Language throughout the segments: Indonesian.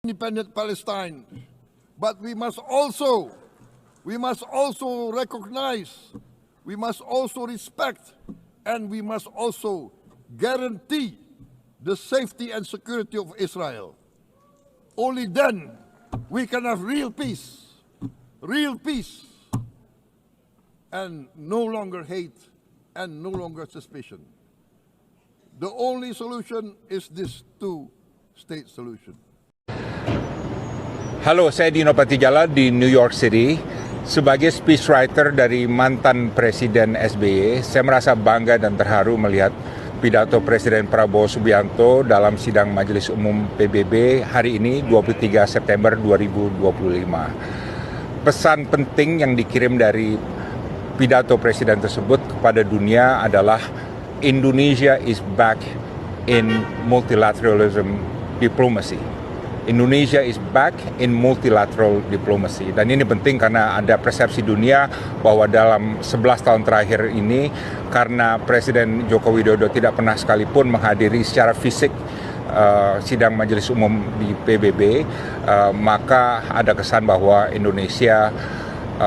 independent Palestine. But we must also recognize, we must also respect, and we must also guarantee the safety and security of Israel. Only then we can have real peace, and no longer hate and no longer suspicion. The only solution is this two-state solution. Halo, saya Dino Patijala di New York City. Sebagai speechwriter dari mantan Presiden SBY, saya merasa bangga dan terharu melihat pidato Presiden Prabowo Subianto dalam sidang Majelis Umum PBB hari ini 23 September 2025. Pesan penting yang dikirim dari pidato Presiden tersebut kepada dunia adalah Indonesia is back in multilateralism diplomacy. Indonesia is back in multilateral diplomacy. Dan ini penting karena ada persepsi dunia bahwa dalam 11 tahun terakhir ini, karena Presiden Joko Widodo tidak pernah sekalipun menghadiri secara fisik sidang Majelis Umum di PBB, maka ada kesan bahwa Indonesia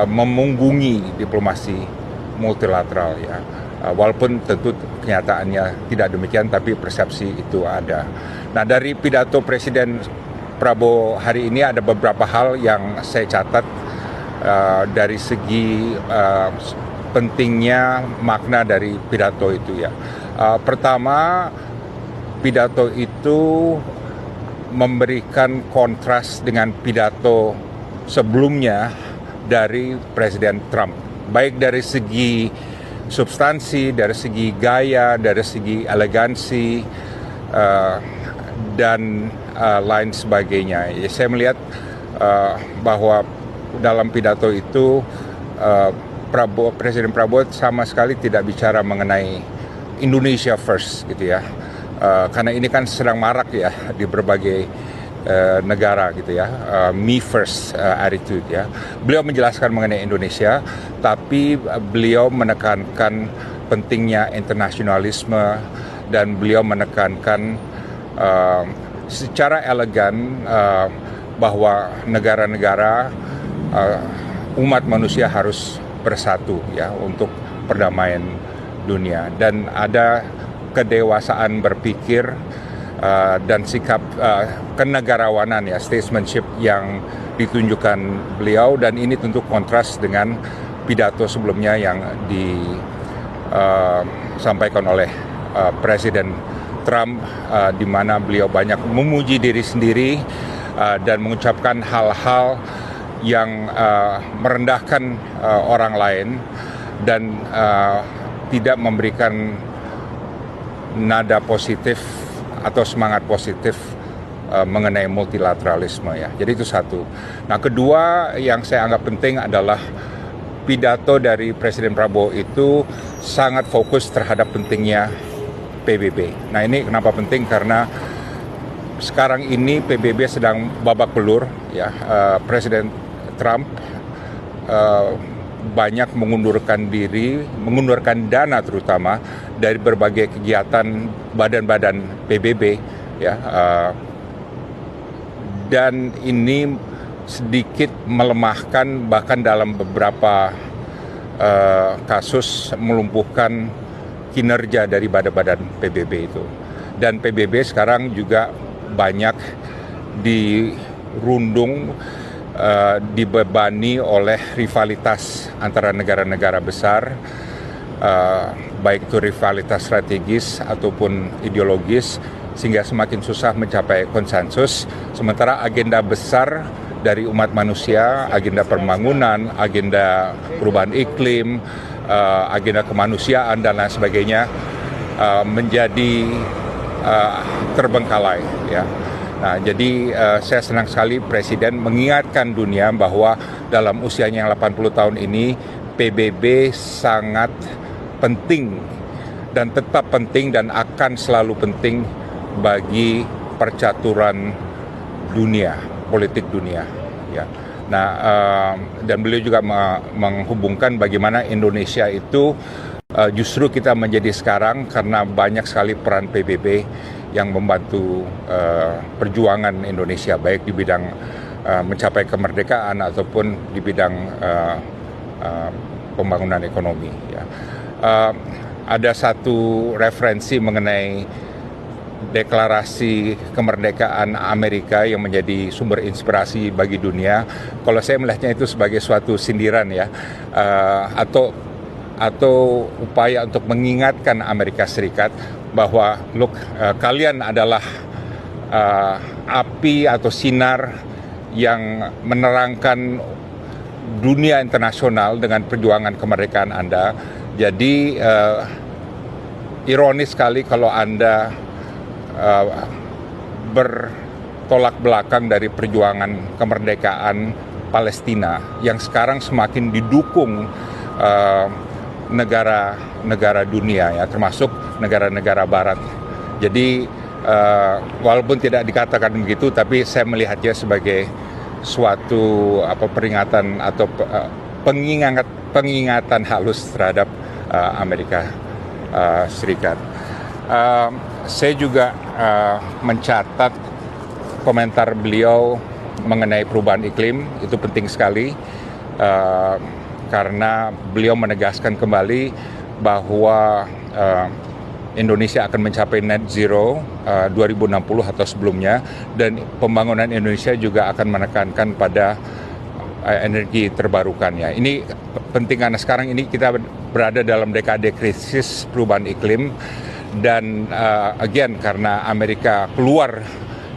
memunggungi diplomasi multilateral, ya. Walaupun tentu kenyataannya tidak demikian, tapi persepsi itu ada. Nah, dari pidato Presiden Prabowo hari ini ada beberapa hal yang saya catat dari segi pentingnya makna dari pidato itu, ya. Pertama, pidato itu memberikan kontras dengan pidato sebelumnya dari Presiden Trump, baik dari segi substansi, dari segi gaya, dari segi elegansi, dan lain sebagainya. Ya, saya melihat bahwa dalam pidato itu Presiden Prabowo sama sekali tidak bicara mengenai Indonesia first, gitu ya. Karena ini kan sedang marak, ya, di berbagai negara, gitu ya, me first attitude, ya. Beliau menjelaskan mengenai Indonesia, tapi beliau menekankan pentingnya internasionalisme, dan beliau menekankan secara elegan bahwa negara-negara, umat manusia harus bersatu, ya, untuk perdamaian dunia, dan ada kedewasaan berpikir dan sikap kenegarawanan, ya, statesmanship yang ditunjukkan beliau, dan ini tentu kontras dengan pidato sebelumnya yang disampaikan oleh Presiden Trump, di mana beliau banyak memuji diri sendiri dan mengucapkan hal-hal yang merendahkan orang lain, dan tidak memberikan nada positif atau semangat positif mengenai multilateralisme, ya. Jadi itu satu. Nah, kedua yang saya anggap penting adalah pidato dari Presiden Prabowo itu sangat fokus terhadap pentingnya PBB. Nah, ini kenapa penting? Karena sekarang ini PBB sedang babak belur, ya. Presiden Trump banyak mengundurkan dana terutama dari berbagai kegiatan badan-badan PBB, ya. Dan ini sedikit melemahkan, bahkan dalam beberapa kasus melumpuhkan kinerja dari badan-badan PBB itu. Dan PBB sekarang juga banyak dirundung, dibebani oleh rivalitas antara negara-negara besar, baik itu rivalitas strategis ataupun ideologis, sehingga semakin susah mencapai konsensus. Sementara agenda besar dari umat manusia, agenda pembangunan, agenda perubahan iklim, agenda kemanusiaan dan lain sebagainya menjadi terbengkalai, ya. Nah, jadi saya senang sekali Presiden mengingatkan dunia bahwa dalam usianya yang 80 tahun ini PBB sangat penting dan tetap penting dan akan selalu penting bagi percaturan dunia, politik dunia, ya. Nah, dan beliau juga menghubungkan bagaimana Indonesia itu justru kita menjadi sekarang karena banyak sekali peran PBB yang membantu perjuangan Indonesia baik di bidang mencapai kemerdekaan ataupun di bidang pembangunan ekonomi. Ya. Ada satu referensi mengenai deklarasi kemerdekaan Amerika yang menjadi sumber inspirasi bagi dunia. Kalau saya melihatnya itu sebagai suatu sindiran ya, atau upaya untuk mengingatkan Amerika Serikat bahwa look, kalian adalah api atau sinar yang menerangkan dunia internasional dengan perjuangan kemerdekaan Anda. Jadi ironis sekali kalau Anda bertolak belakang dari perjuangan kemerdekaan Palestina yang sekarang semakin didukung negara-negara dunia ya, termasuk negara-negara barat. Jadi walaupun tidak dikatakan begitu, tapi saya melihatnya sebagai suatu peringatan atau pengingatan halus terhadap Amerika Serikat. Saya juga mencatat komentar beliau mengenai perubahan iklim, itu penting sekali karena beliau menegaskan kembali bahwa Indonesia akan mencapai net zero 2060 atau sebelumnya, dan pembangunan Indonesia juga akan menekankan pada energi terbarukan. Ya. Ini penting karena sekarang ini kita berada dalam dekade krisis perubahan iklim. Dan again, karena Amerika keluar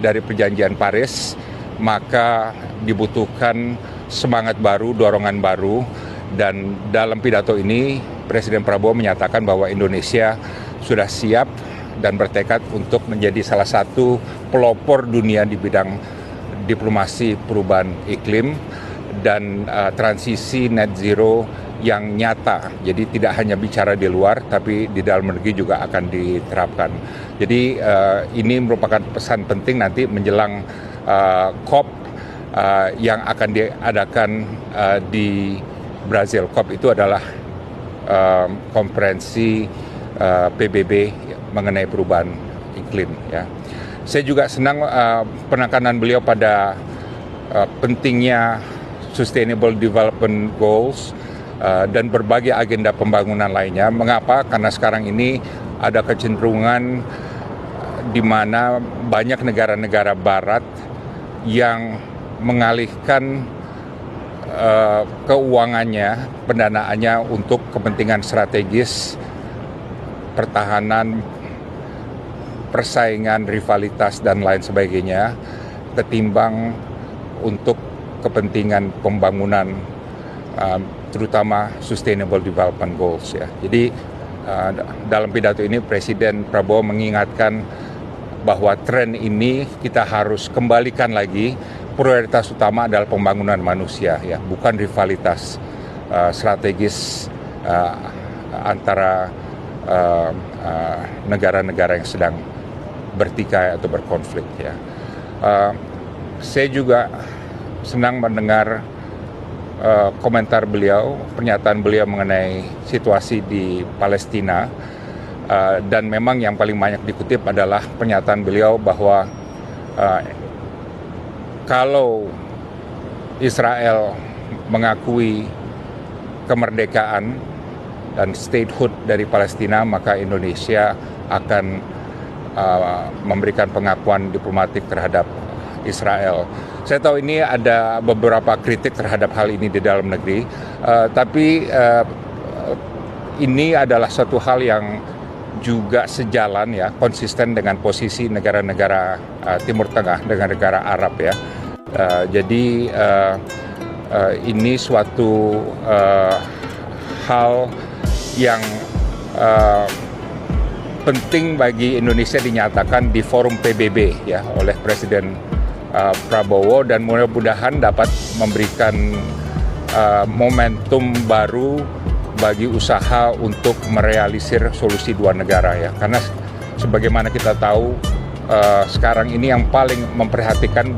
dari perjanjian Paris, maka dibutuhkan semangat baru, dorongan baru. Dan dalam pidato ini, Presiden Prabowo menyatakan bahwa Indonesia sudah siap dan bertekad untuk menjadi salah satu pelopor dunia di bidang diplomasi perubahan iklim dan transisi net zero yang nyata. Jadi tidak hanya bicara di luar, tapi di dalam negeri juga akan diterapkan. Jadi ini merupakan pesan penting nanti menjelang COP yang akan diadakan di Brazil. COP itu adalah konferensi PBB mengenai perubahan iklim. Ya. Saya juga senang penekanan beliau pada pentingnya Sustainable Development Goals dan berbagai agenda pembangunan lainnya. Mengapa? Karena sekarang ini ada kecenderungan di mana banyak negara-negara barat yang mengalihkan keuangannya, pendanaannya untuk kepentingan strategis, pertahanan, persaingan, rivalitas, dan lain sebagainya, ketimbang untuk kepentingan pembangunan terutama Sustainable Development Goals ya. Jadi dalam pidato ini Presiden Prabowo mengingatkan bahwa tren ini kita harus kembalikan lagi. Prioritas utama adalah pembangunan manusia ya, bukan rivalitas strategis antara negara-negara yang sedang bertikai atau berkonflik ya. Saya juga senang mendengar komentar beliau, pernyataan beliau mengenai situasi di Palestina, dan memang yang paling banyak dikutip adalah pernyataan beliau bahwa kalau Israel mengakui kemerdekaan dan statehood dari Palestina, maka Indonesia akan memberikan pengakuan diplomatik terhadap Israel. Saya tahu ini ada beberapa kritik terhadap hal ini di dalam negeri, tapi ini adalah suatu hal yang juga sejalan ya, konsisten dengan posisi negara-negara Timur Tengah, negara-negara Arab ya. Jadi ini suatu hal yang penting bagi Indonesia dinyatakan di forum PBB ya oleh Presiden Prabowo, dan mudah-mudahan dapat memberikan momentum baru bagi usaha untuk merealisir solusi dua negara ya. Karena sebagaimana kita tahu sekarang ini yang paling memprihatinkan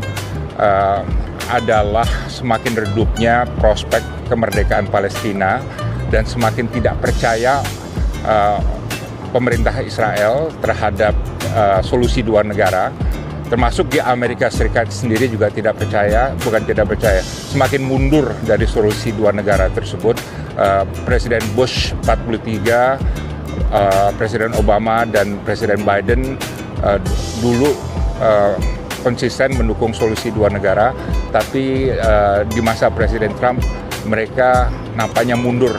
adalah semakin redupnya prospek kemerdekaan Palestina dan semakin tidak percaya pemerintah Israel terhadap solusi dua negara, termasuk di Amerika Serikat sendiri juga tidak percaya, semakin mundur dari solusi dua negara tersebut. Presiden Bush 43, Presiden Obama dan Presiden Biden dulu konsisten mendukung solusi dua negara, tapi di masa Presiden Trump mereka nampaknya mundur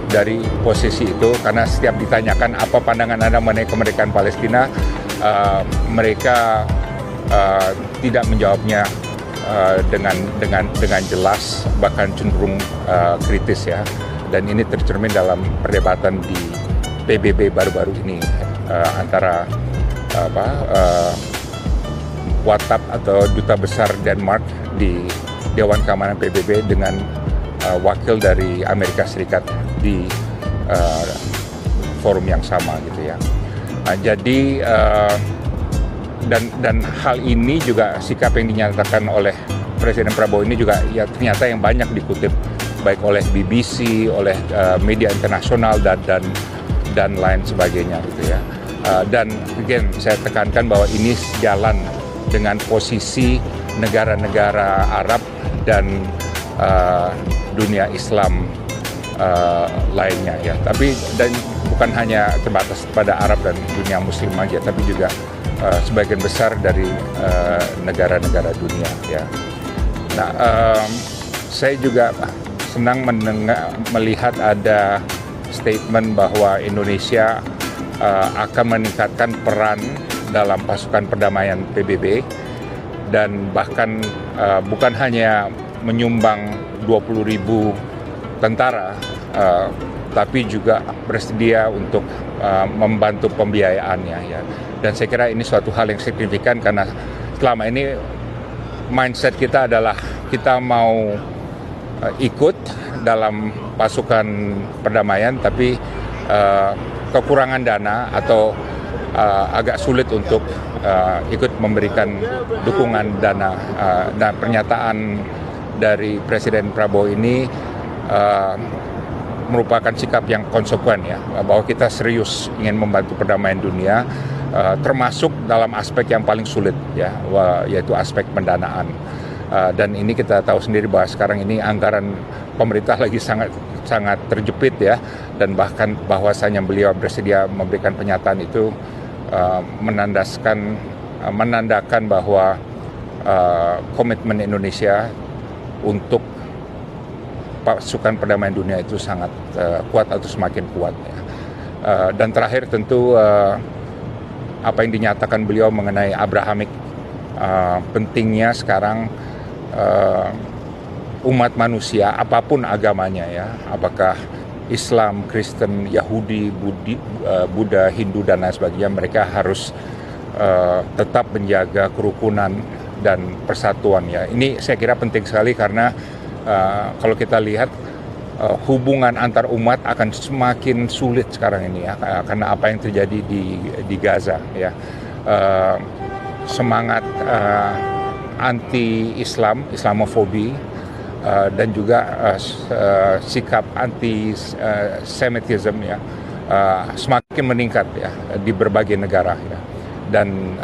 dari posisi itu karena setiap ditanyakan apa pandangan Anda mengenai kemerdekaan Palestina, mereka tidak menjawabnya dengan jelas, bahkan cenderung kritis ya. Dan ini tercermin dalam perdebatan di PBB baru-baru ini antara WATAP atau Duta Besar Denmark di Dewan Keamanan PBB dengan wakil dari Amerika Serikat di forum yang sama gitu ya. Nah, jadi dan hal ini juga sikap yang dinyatakan oleh Presiden Prabowo ini juga ya ternyata yang banyak dikutip baik oleh BBC, oleh media internasional dan lain sebagainya gitu ya. Dan again saya tekankan bahwa ini sejalan dengan posisi negara-negara Arab dan dunia Islam lainnya ya. Tapi dan bukan hanya terbatas pada Arab dan dunia Muslim aja, tapi juga sebagian besar dari negara-negara dunia ya. Nah, saya juga senang melihat ada statement bahwa Indonesia akan meningkatkan peran dalam pasukan perdamaian PBB dan bahkan bukan hanya menyumbang 20.000 tentara, tapi juga bersedia untuk membantu pembiayaannya ya. Dan saya kira ini suatu hal yang signifikan karena selama ini mindset kita adalah kita mau ikut dalam pasukan perdamaian, tapi kekurangan dana atau agak sulit untuk ikut memberikan dukungan dana. Nah, pernyataan dari Presiden Prabowo ini merupakan sikap yang konsekuen ya, bahwa kita serius ingin membantu perdamaian dunia, termasuk dalam aspek yang paling sulit ya, yaitu aspek pendanaan. Dan ini kita tahu sendiri bahwa sekarang ini anggaran pemerintah lagi sangat terjepit ya, dan bahkan bahwasanya beliau bersedia memberikan pernyataan itu menandakan bahwa komitmen Indonesia untuk pasukan perdamaian dunia itu sangat kuat atau semakin kuat ya. Dan terakhir tentu apa yang dinyatakan beliau mengenai Abrahamic, pentingnya sekarang umat manusia apapun agamanya ya, apakah Islam, Kristen, Yahudi, Buddha, Hindu dan lain sebagainya, mereka harus tetap menjaga kerukunan dan persatuan ya. Ini saya kira penting sekali karena kalau kita lihat hubungan antar umat akan semakin sulit sekarang ini ya, karena apa yang terjadi di Gaza ya. Semangat anti-Islam, Islamofobi, dan juga sikap anti-Semitism ya semakin meningkat ya di berbagai negara ya. Dan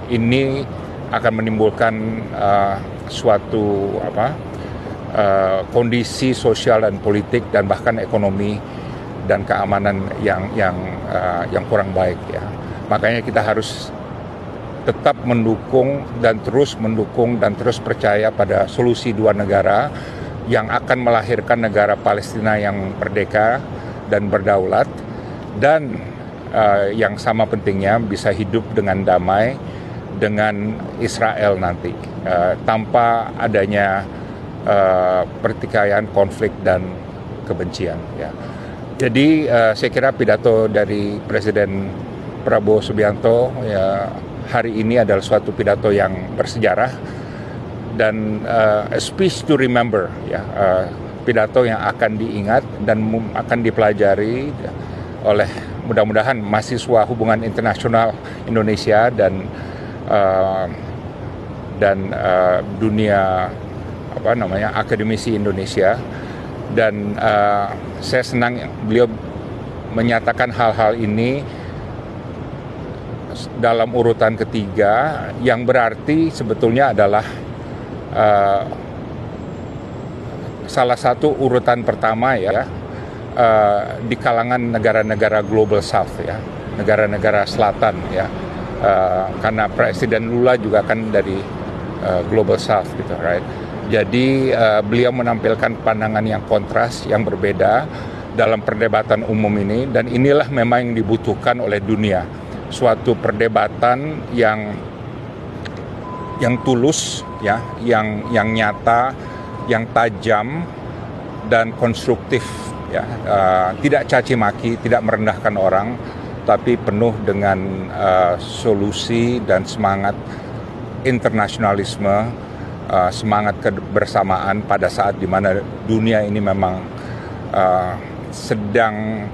ini akan menimbulkan suatu kondisi sosial dan politik dan bahkan ekonomi dan keamanan yang kurang baik ya. Makanya kita harus tetap mendukung dan terus percaya pada solusi dua negara yang akan melahirkan negara Palestina yang merdeka dan berdaulat, dan yang sama pentingnya bisa hidup dengan damai dengan Israel nanti tanpa adanya pertikaian, konflik dan kebencian ya. Jadi saya kira pidato dari Presiden Prabowo Subianto ya hari ini adalah suatu pidato yang bersejarah dan a speech to remember ya, pidato yang akan diingat dan akan dipelajari oleh mudah-mudahan mahasiswa hubungan internasional Indonesia dan dunia akademisi Indonesia. Dan saya senang beliau menyatakan hal-hal ini dalam urutan ketiga, yang berarti sebetulnya adalah salah satu urutan pertama ya di kalangan negara-negara Global South ya, negara-negara selatan ya, karena Presiden Lula juga kan dari Global South gitu, right? Jadi beliau menampilkan pandangan yang kontras, yang berbeda dalam perdebatan umum ini, dan inilah memang yang dibutuhkan oleh dunia, suatu perdebatan yang tulus ya, yang nyata, yang tajam dan konstruktif ya, tidak caci maki, tidak merendahkan orang, tapi penuh dengan solusi dan semangat internasionalisme, semangat kebersamaan pada saat di mana dunia ini memang sedang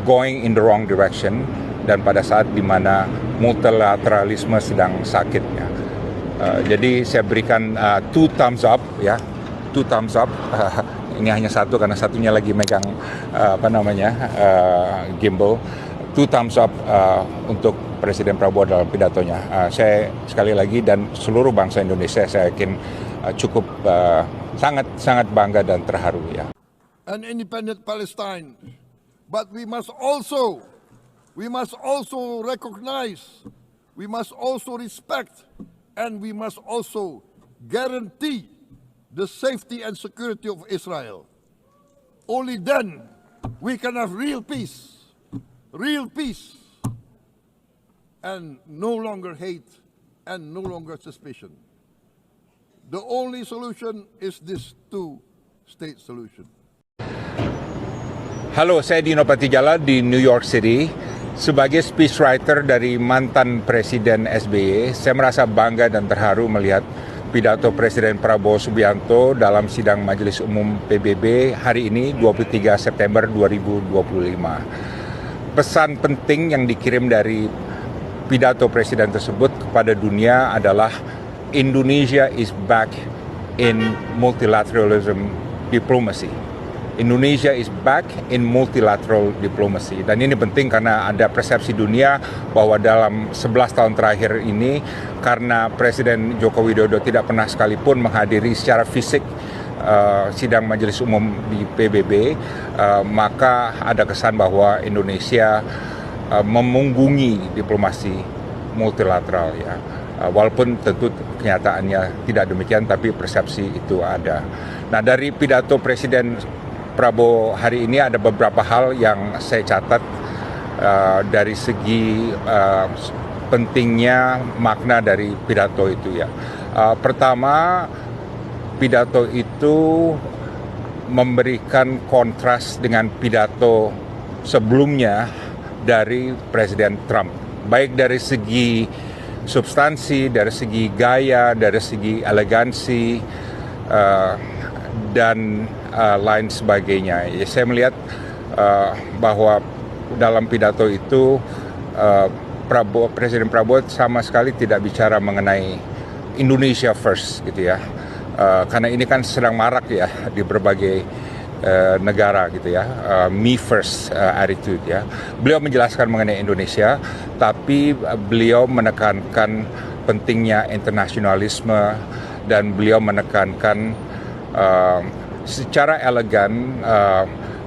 going in the wrong direction, dan pada saat di mana multilateralisme sedang sakit ya. Jadi saya berikan 2 thumbs up ya, 2 thumbs up. Ini hanya satu karena satunya lagi megang gimbal. 2 thumbs up untuk Presiden Prabowo dalam pidatonya. Saya sekali lagi dan seluruh bangsa Indonesia, saya yakin cukup sangat bangga dan terharu ya. An independent Palestine, but we must also recognize, we must also respect, and we must also guarantee the safety and security of Israel. Only then we can have real peace, and no longer hate and no longer suspicion. The only solution is this two-state solution. Halo, saya Dino Patijala di New York City. Sebagai speechwriter dari mantan Presiden SBY, saya merasa bangga dan terharu melihat pidato Presiden Prabowo Subianto dalam sidang Majelis Umum PBB hari ini 23 September 2025. Pesan penting yang dikirim dari pidato Presiden tersebut kepada dunia adalah Indonesia is back in multilateralism diplomacy. Indonesia is back in multilateral diplomacy. Dan ini penting karena ada persepsi dunia bahwa dalam 11 tahun terakhir ini, karena Presiden Joko Widodo tidak pernah sekalipun menghadiri secara fisik sidang Majelis Umum di PBB, maka ada kesan bahwa Indonesia memunggungi diplomasi multilateral ya. Walaupun tentu kenyataannya tidak demikian, tapi persepsi itu ada. Nah, dari pidato Presiden Prabowo hari ini ada beberapa hal yang saya catat dari segi pentingnya makna dari pidato itu ya. Pertama, pidato itu memberikan kontras dengan pidato sebelumnya dari Presiden Trump, baik dari segi substansi, dari segi gaya, dari segi elegansi, dan lain sebagainya. Ya, saya melihat bahwa dalam pidato itu Presiden Prabowo sama sekali tidak bicara mengenai Indonesia first gitu ya, karena ini kan sedang marak ya di berbagai negara gitu ya, me first attitude ya. Beliau menjelaskan mengenai Indonesia, tapi beliau menekankan pentingnya internasionalisme, dan beliau menekankan secara elegan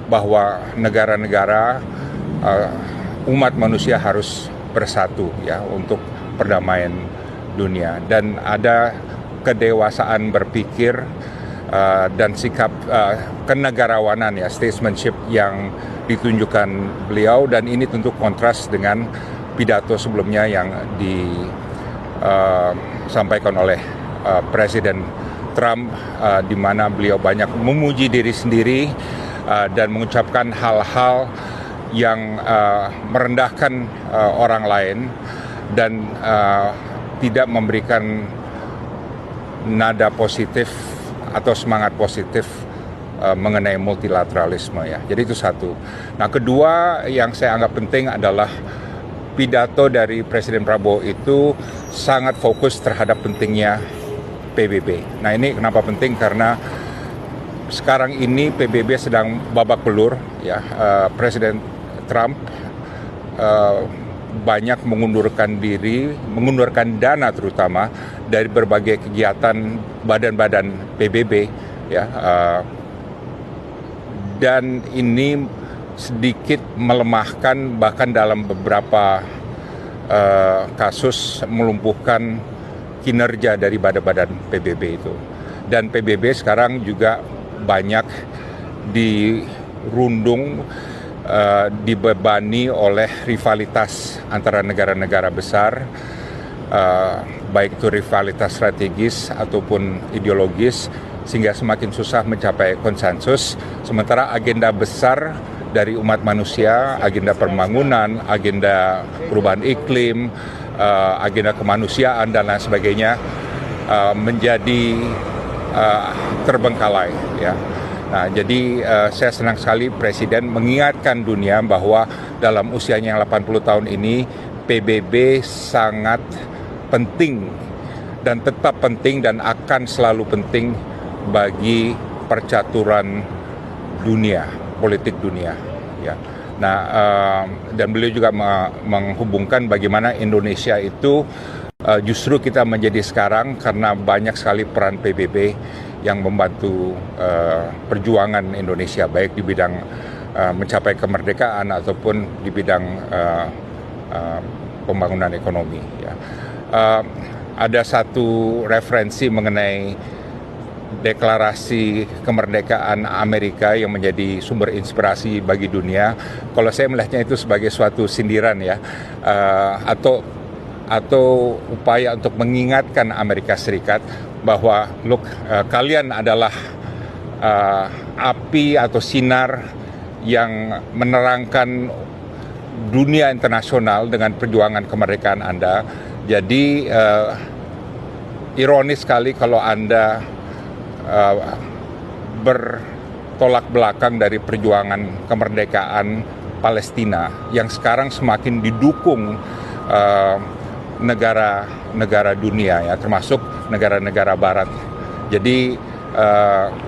bahwa negara-negara, umat manusia harus bersatu ya untuk perdamaian dunia, dan ada kedewasaan berpikir dan sikap kenegarawanan ya, statesmanship yang ditunjukkan beliau, dan ini tentu kontras dengan pidato sebelumnya yang disampaikan oleh Presiden Trump, di mana beliau banyak memuji diri sendiri dan mengucapkan hal-hal yang merendahkan orang lain, dan tidak memberikan nada positif atau semangat positif mengenai multilateralisme ya. Jadi itu satu. Nah, kedua yang saya anggap penting adalah pidato dari Presiden Prabowo itu sangat fokus terhadap pentingnya PBB. Nah, ini kenapa penting? Karena sekarang ini PBB sedang babak belur ya. Presiden Trump banyak mengundurkan dana terutama dari berbagai kegiatan badan-badan PBB, ya, dan ini sedikit melemahkan, bahkan dalam beberapa kasus melumpuhkan kinerja dari badan-badan PBB itu. Dan PBB sekarang juga banyak dirundung, dibebani oleh rivalitas antara negara-negara besar, baik itu rivalitas strategis ataupun ideologis, sehingga semakin susah mencapai konsensus. Sementara agenda besar dari umat manusia, agenda pembangunan, agenda perubahan iklim, agenda kemanusiaan dan lain sebagainya menjadi terbengkalai, ya. Nah, jadi saya senang sekali Presiden mengingatkan dunia bahwa dalam usianya yang 80 tahun ini PBB sangat penting dan tetap penting dan akan selalu penting bagi percaturan dunia, politik dunia, ya. Nah, dan beliau juga menghubungkan bagaimana Indonesia itu justru kita menjadi sekarang karena banyak sekali peran PBB yang membantu perjuangan Indonesia, baik di bidang mencapai kemerdekaan ataupun di bidang pembangunan ekonomi, ya. Ada satu referensi mengenai deklarasi kemerdekaan Amerika yang menjadi sumber inspirasi bagi dunia. Kalau saya melihatnya itu sebagai suatu sindiran, ya, atau upaya untuk mengingatkan Amerika Serikat bahwa look, kalian adalah api atau sinar yang menerangkan dunia internasional dengan perjuangan kemerdekaan Anda. Jadi ironis sekali kalau Anda bertolak belakang dari perjuangan kemerdekaan Palestina yang sekarang semakin didukung negara-negara dunia, ya, termasuk negara-negara Barat. Jadi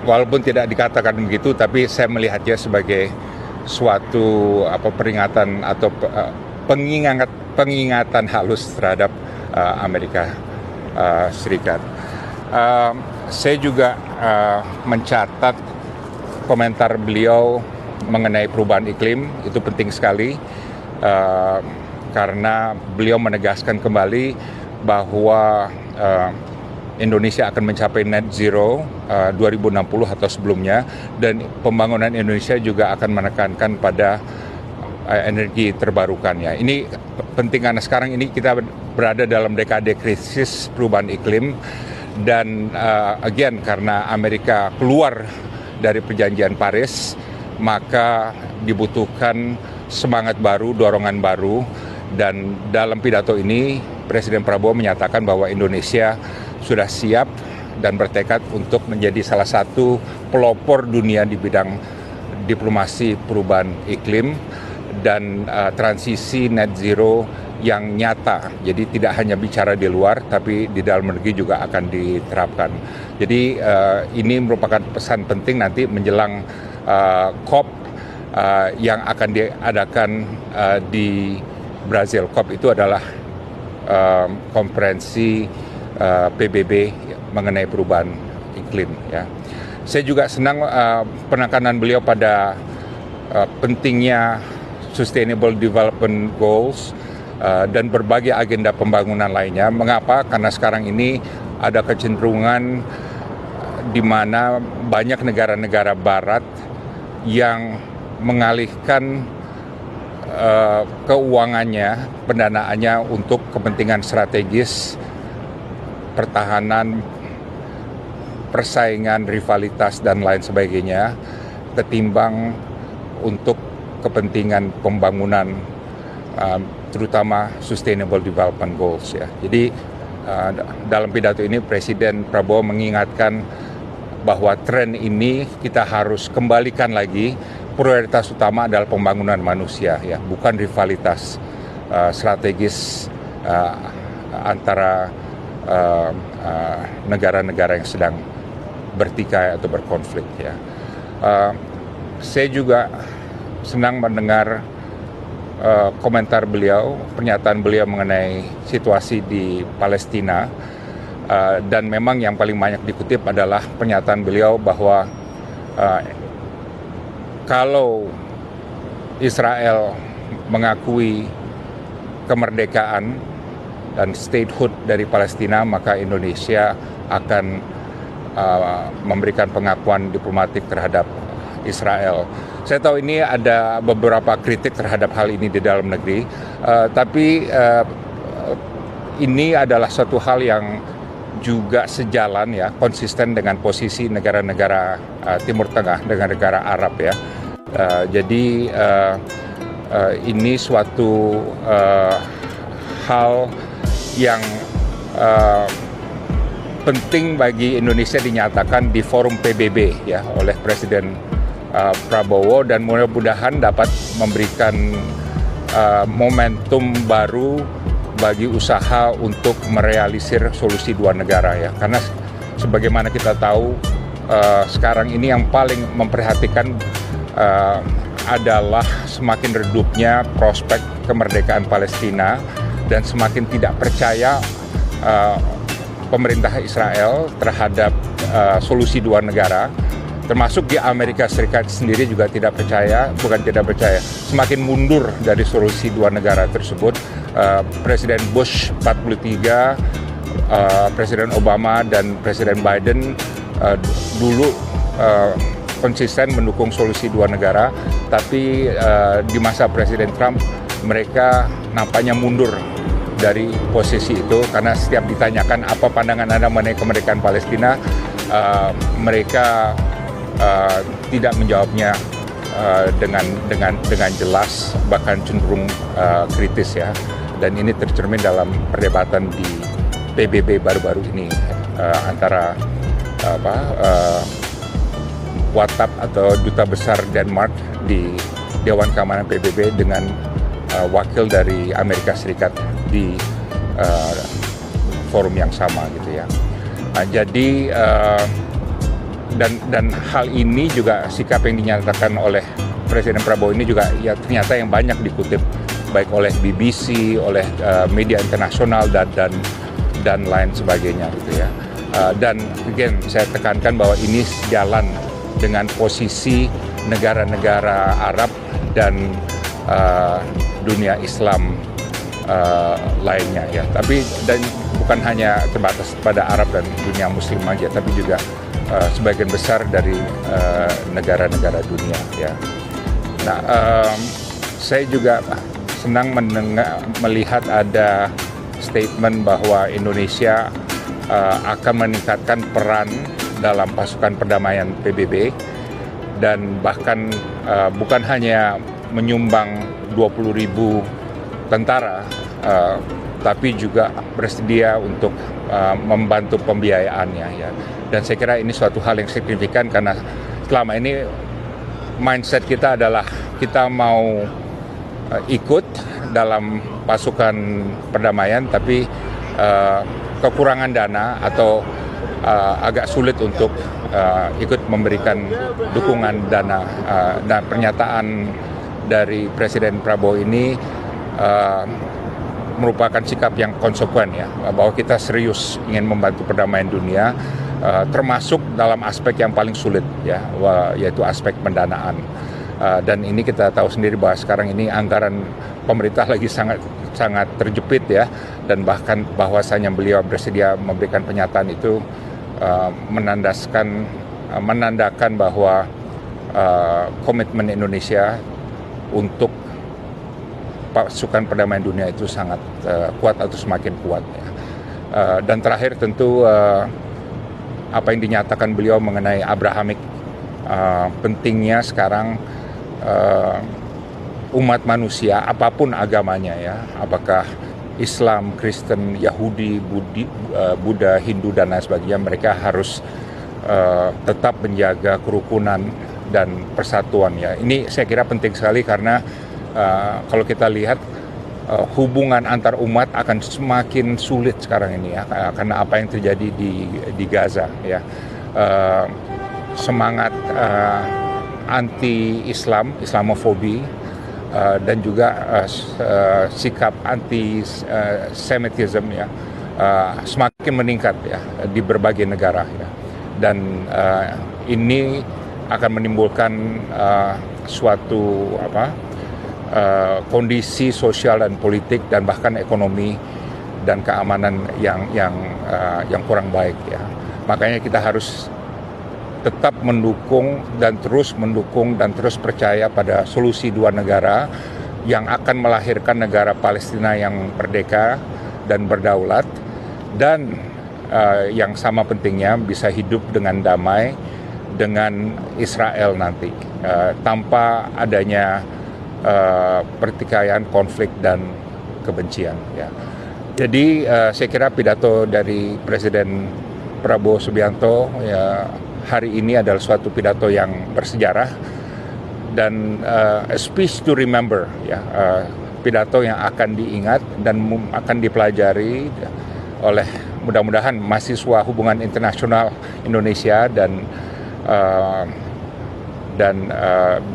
walaupun tidak dikatakan begitu, tapi saya melihatnya sebagai suatu peringatan atau pengingatan halus terhadap Amerika Serikat. Saya juga mencatat komentar beliau mengenai perubahan iklim, itu penting sekali. Karena beliau menegaskan kembali bahwa Indonesia akan mencapai net zero 2060 atau sebelumnya, dan pembangunan Indonesia juga akan menekankan pada energi terbarukan, ya. Ini penting karena sekarang ini kita berada dalam dekade krisis perubahan iklim, dan again karena Amerika keluar dari perjanjian Paris, maka dibutuhkan semangat baru, dorongan baru. Dan dalam pidato ini Presiden Prabowo menyatakan bahwa Indonesia sudah siap dan bertekad untuk menjadi salah satu pelopor dunia di bidang diplomasi perubahan iklim dan transisi net zero yang nyata. Jadi tidak hanya bicara di luar, tapi di dalam negeri juga akan diterapkan. Jadi ini merupakan pesan penting nanti menjelang COP yang akan diadakan di Brazil. COP itu adalah konferensi PBB mengenai perubahan iklim, ya. Saya juga senang penekanan beliau pada pentingnya Sustainable Development Goals dan berbagai agenda pembangunan lainnya. Mengapa? Karena sekarang ini ada kecenderungan di mana banyak negara-negara Barat yang mengalihkan keuangannya, pendanaannya untuk kepentingan strategis, pertahanan, persaingan, rivalitas, dan lain sebagainya, ketimbang untuk kepentingan pembangunan, terutama Sustainable Development Goals, ya. Jadi dalam pidato ini Presiden Prabowo mengingatkan bahwa tren ini kita harus kembalikan lagi. Prioritas utama adalah pembangunan manusia, ya, bukan rivalitas strategis antara negara-negara yang sedang bertikai atau berkonflik, ya. Saya juga senang mendengar komentar beliau, pernyataan beliau mengenai situasi di Palestina. Dan memang yang paling banyak dikutip adalah pernyataan beliau bahwa kalau Israel mengakui kemerdekaan dan statehood dari Palestina, maka Indonesia akan memberikan pengakuan diplomatik terhadap Israel. Saya tahu ini ada beberapa kritik terhadap hal ini di dalam negeri, tapi ini adalah suatu hal yang juga sejalan ya, konsisten dengan posisi negara-negara Timur Tengah, negara-negara Arab ya. Jadi ini suatu hal yang penting bagi Indonesia dinyatakan di forum PBB ya oleh Presiden Prabowo, dan mudah-mudahan dapat memberikan momentum baru bagi usaha untuk merealisir solusi dua negara ya, karena sebagaimana kita tahu sekarang ini yang paling memprihatinkan adalah semakin redupnya prospek kemerdekaan Palestina dan semakin tidak percaya pemerintah Israel terhadap solusi dua negara, termasuk di Amerika Serikat sendiri juga tidak percaya, bukan tidak percaya, semakin mundur dari solusi dua negara tersebut. Presiden Bush 43, Presiden Obama dan Presiden Biden dulu konsisten mendukung solusi dua negara, tapi di masa Presiden Trump mereka nampaknya mundur dari posisi itu, karena setiap ditanyakan apa pandangan Anda mengenai kemerdekaan Palestina, mereka tidak menjawabnya dengan jelas, bahkan cenderung kritis ya. Dan ini tercermin dalam perdebatan di PBB baru-baru ini antara WATAP atau Duta Besar Denmark di Dewan Keamanan PBB dengan wakil dari Amerika Serikat di forum yang sama gitu ya. Nah, jadi dan hal ini juga, sikap yang dinyatakan oleh Presiden Prabowo ini juga ya ternyata yang banyak dikutip baik oleh BBC, oleh media internasional dan lain sebagainya gitu ya. Dan again saya tekankan bahwa ini sejalan dengan posisi negara-negara Arab dan dunia Islam lainnya ya. Tapi dan bukan hanya terbatas pada Arab dan dunia Muslim aja, tapi juga sebagian besar dari negara-negara dunia ya. Nah, saya juga senang melihat ada statement bahwa Indonesia akan meningkatkan peran dalam pasukan perdamaian PBB, dan bahkan bukan hanya menyumbang 20.000 tentara, tapi juga bersedia untuk membantu pembiayaannya ya. Dan saya kira ini suatu hal yang signifikan, karena selama ini mindset kita adalah kita mau ikut dalam pasukan perdamaian, tapi kekurangan dana atau agak sulit untuk ikut memberikan dukungan dana. Nah, pernyataan dari Presiden Prabowo ini merupakan sikap yang konsekuen ya, bahwa kita serius ingin membantu perdamaian dunia, termasuk dalam aspek yang paling sulit ya, yaitu aspek pendanaan. Dan ini kita tahu sendiri bahwa sekarang ini anggaran pemerintah lagi sangat terjepit ya, dan bahkan bahwasanya beliau bersedia memberikan pernyataan itu menandakan bahwa komitmen Indonesia untuk pasukan perdamaian dunia itu sangat kuat atau semakin kuat ya. Dan terakhir tentu apa yang dinyatakan beliau mengenai Abrahamic, pentingnya sekarang umat manusia apapun agamanya ya, apakah Islam, Kristen, Yahudi, Buddha, Hindu dan lain sebagainya, mereka harus tetap menjaga kerukunan dan persatuan ya. Ini saya kira penting sekali, karena kalau kita lihat hubungan antar umat akan semakin sulit sekarang ini ya, karena apa yang terjadi di Gaza ya. Semangat anti-Islam, Islamofobi dan juga sikap anti-Semitism ya semakin meningkat ya di berbagai negara ya. Dan ini akan menimbulkan suatu kondisi sosial dan politik dan bahkan ekonomi dan keamanan yang kurang baik ya. Makanya kita harus tetap mendukung dan terus percaya pada solusi dua negara yang akan melahirkan negara Palestina yang merdeka dan berdaulat, dan yang sama pentingnya bisa hidup dengan damai dengan Israel nanti tanpa adanya pertikaian, konflik dan kebencian ya. Jadi saya kira pidato dari Presiden Prabowo Subianto ya hari ini adalah suatu pidato yang bersejarah dan a speech to remember ya, pidato yang akan diingat dan akan dipelajari oleh mudah-mudahan mahasiswa hubungan internasional Indonesia dan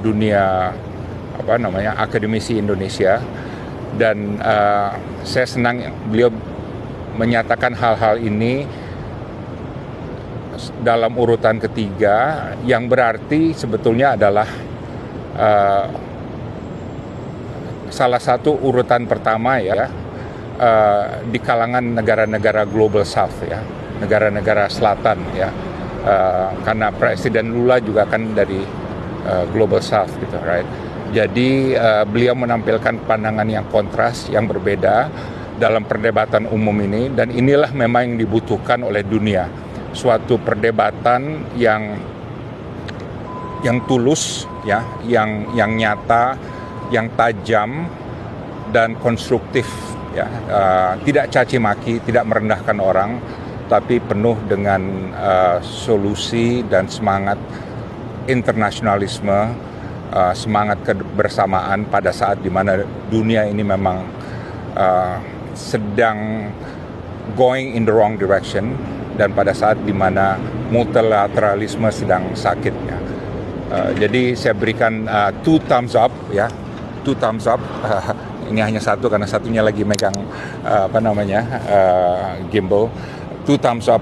dunia akademisi Indonesia. Dan saya senang beliau menyatakan hal-hal ini dalam urutan ketiga, yang berarti sebetulnya adalah salah satu urutan pertama ya di kalangan negara-negara Global South ya, negara-negara selatan ya, karena Presiden Lula juga kan dari Global South gitu, right? Jadi beliau menampilkan pandangan yang kontras, yang berbeda dalam perdebatan umum ini, dan inilah memang yang dibutuhkan oleh dunia. Suatu perdebatan yang tulus ya, yang nyata, yang tajam dan konstruktif ya, tidak caci maki, tidak merendahkan orang, tapi penuh dengan solusi dan semangat internasionalisme, semangat kebersamaan pada saat di mana dunia ini memang sedang going in the wrong direction, dan pada saat di mana multilateralisme sedang sakit ya. Jadi saya berikan 2 thumbs up ya, 2 thumbs up. Ini hanya satu karena satunya lagi megang gimbal. 2 thumbs up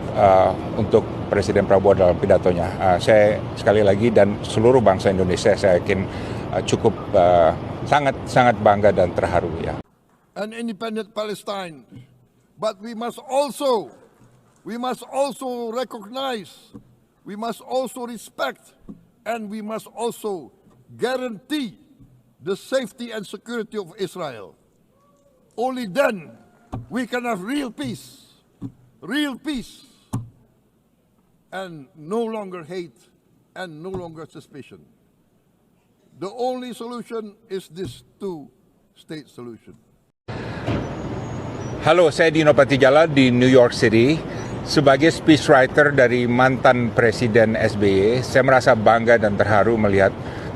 untuk Presiden Prabowo dalam pidatonya. Saya sekali lagi dan seluruh bangsa Indonesia saya yakin cukup sangat bangga dan terharu ya. An independent Palestine, but we must also recognize, we must also respect, and we must also guarantee the safety and security of Israel. Only then we can have real peace, and no longer hate and no longer suspicion. The only solution is this two-state solution. Halo, saya Dino Patijala di New York City. Sebagai speechwriter dari mantan Presiden SBY, saya merasa bangga dan terharu melihat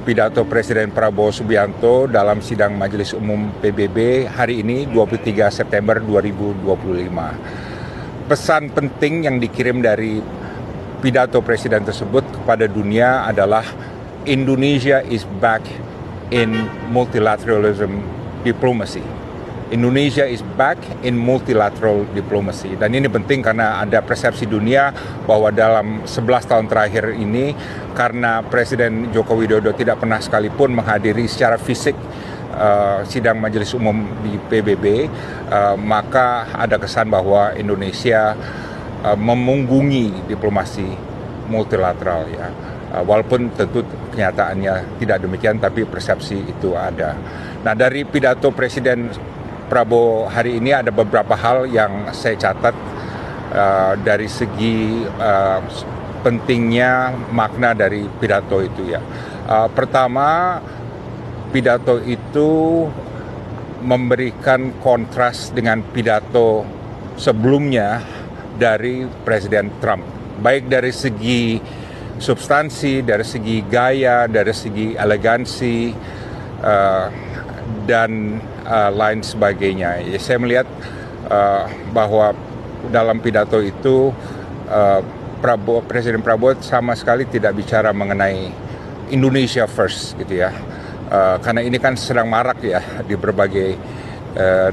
pidato Presiden Prabowo Subianto dalam sidang Majelis Umum PBB hari ini 23 September 2025. Pesan penting yang dikirim dari pidato Presiden tersebut kepada dunia adalah Indonesia is back in multilateralism diplomacy. Indonesia is back in multilateral diplomacy. Dan ini penting karena ada persepsi dunia bahwa dalam 11 tahun terakhir ini, karena Presiden Joko Widodo tidak pernah sekalipun menghadiri secara fisik sidang Majelis Umum di PBB, maka ada kesan bahwa Indonesia memunggungi diplomasi multilateral ya. Walaupun tentu kenyataannya tidak demikian, tapi persepsi itu ada. Nah, dari pidato Presiden Prabowo hari ini ada beberapa hal yang saya catat dari segi pentingnya makna dari pidato itu ya. Pertama, pidato itu memberikan kontras dengan pidato sebelumnya dari Presiden Trump, baik dari segi substansi, dari segi gaya, dari segi elegansi, dan lain sebagainya. Ya, saya melihat bahwa dalam pidato itu Presiden Prabowo sama sekali tidak bicara mengenai Indonesia first gitu ya. karena ini kan sedang marak ya di berbagai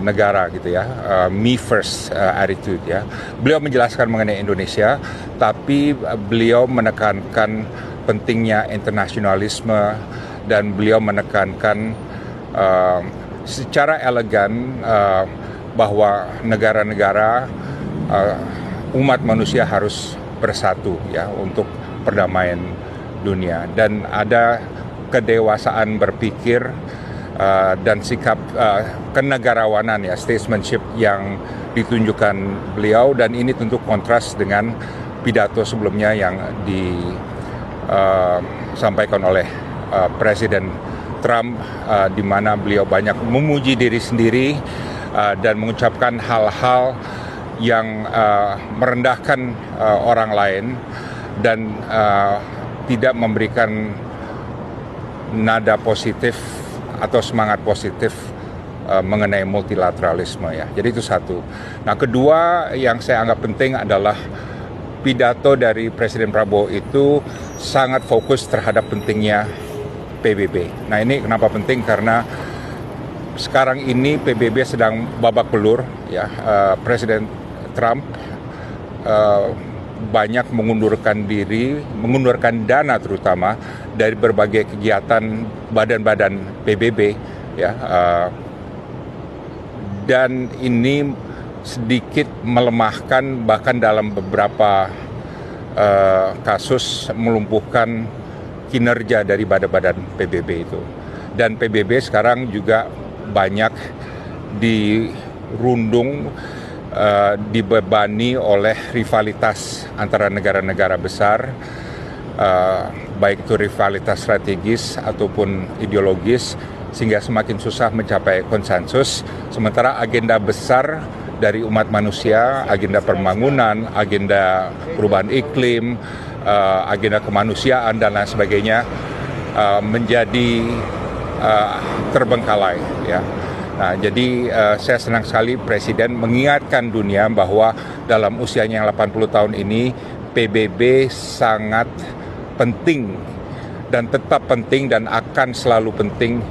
negara gitu ya, me first attitude ya. Beliau menjelaskan mengenai Indonesia, tapi beliau menekankan pentingnya internasionalisme dan beliau menekankan secara elegan bahwa negara-negara umat manusia harus bersatu ya untuk perdamaian dunia, dan ada kedewasaan berpikir dan sikap kenegarawanan ya, statesmanship yang ditunjukkan beliau, dan ini tentu kontras dengan pidato sebelumnya yang disampaikan oleh Presiden Trump, di mana beliau banyak memuji diri sendiri dan mengucapkan hal-hal yang merendahkan orang lain dan tidak memberikan nada positif atau semangat positif mengenai multilateralisme ya. Jadi itu satu. Nah, kedua yang saya anggap penting adalah pidato dari Presiden Prabowo itu sangat fokus terhadap pentingnya PBB. Nah, ini kenapa penting? Karena sekarang ini PBB sedang babak belur ya. Presiden Trump banyak mengundurkan dana terutama dari berbagai kegiatan badan-badan PBB ya, dan ini sedikit melemahkan, bahkan dalam beberapa kasus melumpuhkan kinerja dari badan-badan PBB itu. Dan PBB sekarang juga banyak dirundung, dibebani oleh rivalitas antara negara-negara besar, baik itu rivalitas strategis ataupun ideologis, sehingga semakin susah mencapai konsensus. Sementara agenda besar dari umat manusia, agenda pembangunan, agenda perubahan iklim, agenda kemanusiaan dan lain sebagainya menjadi terbengkalai ya. Nah, jadi saya senang sekali Presiden mengingatkan dunia bahwa dalam usianya yang 80 tahun ini PBB sangat penting dan tetap penting dan akan selalu penting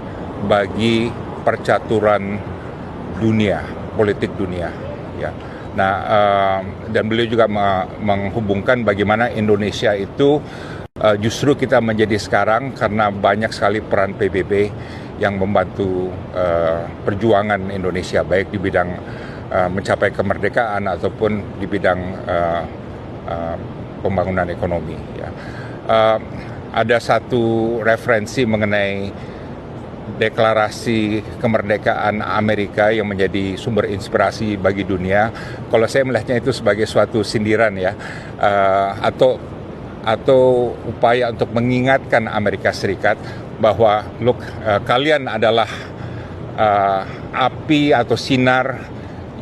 bagi percaturan dunia, politik dunia ya. Nah, dan beliau juga menghubungkan bagaimana Indonesia itu justru kita menjadi sekarang karena banyak sekali peran PBB yang membantu perjuangan Indonesia, baik di bidang mencapai kemerdekaan ataupun di bidang pembangunan ekonomi. Ya. Ada satu referensi mengenai deklarasi kemerdekaan Amerika yang menjadi sumber inspirasi bagi dunia. Kalau saya melihatnya itu sebagai suatu sindiran ya, atau upaya untuk mengingatkan Amerika Serikat bahwa look, kalian adalah api atau sinar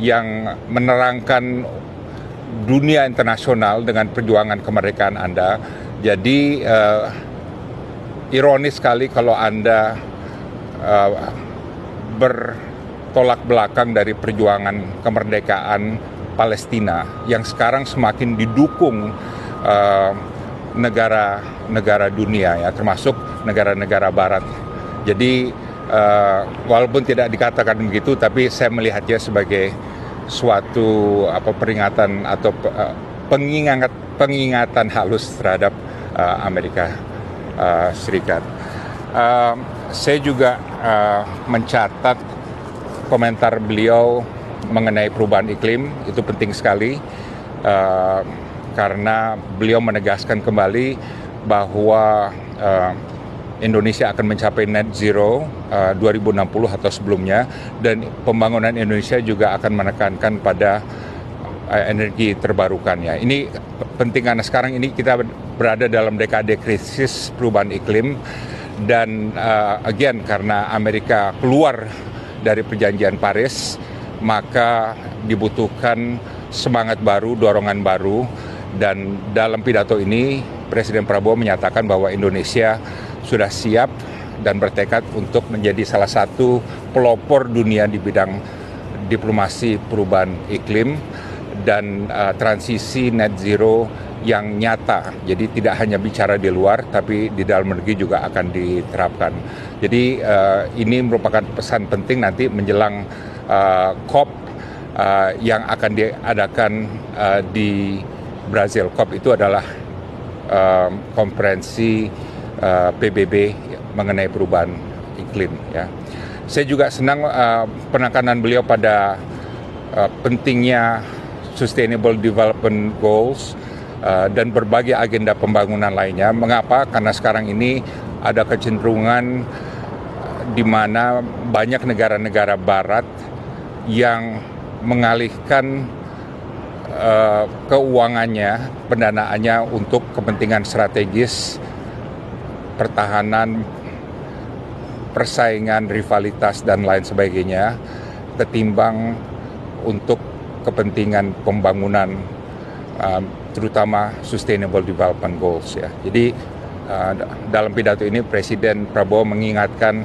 yang menerangkan dunia internasional dengan perjuangan kemerdekaan Anda. Jadi ironis sekali kalau Anda bertolak belakang dari perjuangan kemerdekaan Palestina yang sekarang semakin didukung negara-negara dunia ya, termasuk negara-negara barat. Jadi walaupun tidak dikatakan begitu, tapi saya melihatnya sebagai suatu peringatan atau pengingatan halus terhadap Amerika Serikat. Saya juga mencatat komentar beliau mengenai perubahan iklim, itu penting sekali karena beliau menegaskan kembali bahwa Indonesia akan mencapai net zero 2060 atau sebelumnya, dan pembangunan Indonesia juga akan menekankan pada energi terbarukan ya. Ini penting karena sekarang ini kita berada dalam dekade krisis perubahan iklim, dan again karena Amerika keluar dari perjanjian Paris, maka dibutuhkan semangat baru, dorongan baru. Dan dalam pidato ini Presiden Prabowo menyatakan bahwa Indonesia sudah siap dan bertekad untuk menjadi salah satu pelopor dunia di bidang diplomasi perubahan iklim dan transisi net zero yang nyata. Jadi tidak hanya bicara di luar, tapi di dalam negeri juga akan diterapkan. Jadi ini merupakan pesan penting nanti menjelang COP yang akan diadakan di Brazil. COP itu adalah konferensi PBB mengenai perubahan iklim. Ya. Saya juga senang penekanan beliau pada pentingnya Sustainable Development Goals dan berbagai agenda pembangunan lainnya. Mengapa? Karena sekarang ini ada kecenderungan di mana banyak negara-negara barat yang mengalihkan keuangannya, pendanaannya untuk kepentingan strategis, pertahanan, persaingan, rivalitas, dan lain sebagainya, ketimbang untuk kepentingan pembangunan, terutama Sustainable Development Goals. Ya. Jadi dalam pidato ini Presiden Prabowo mengingatkan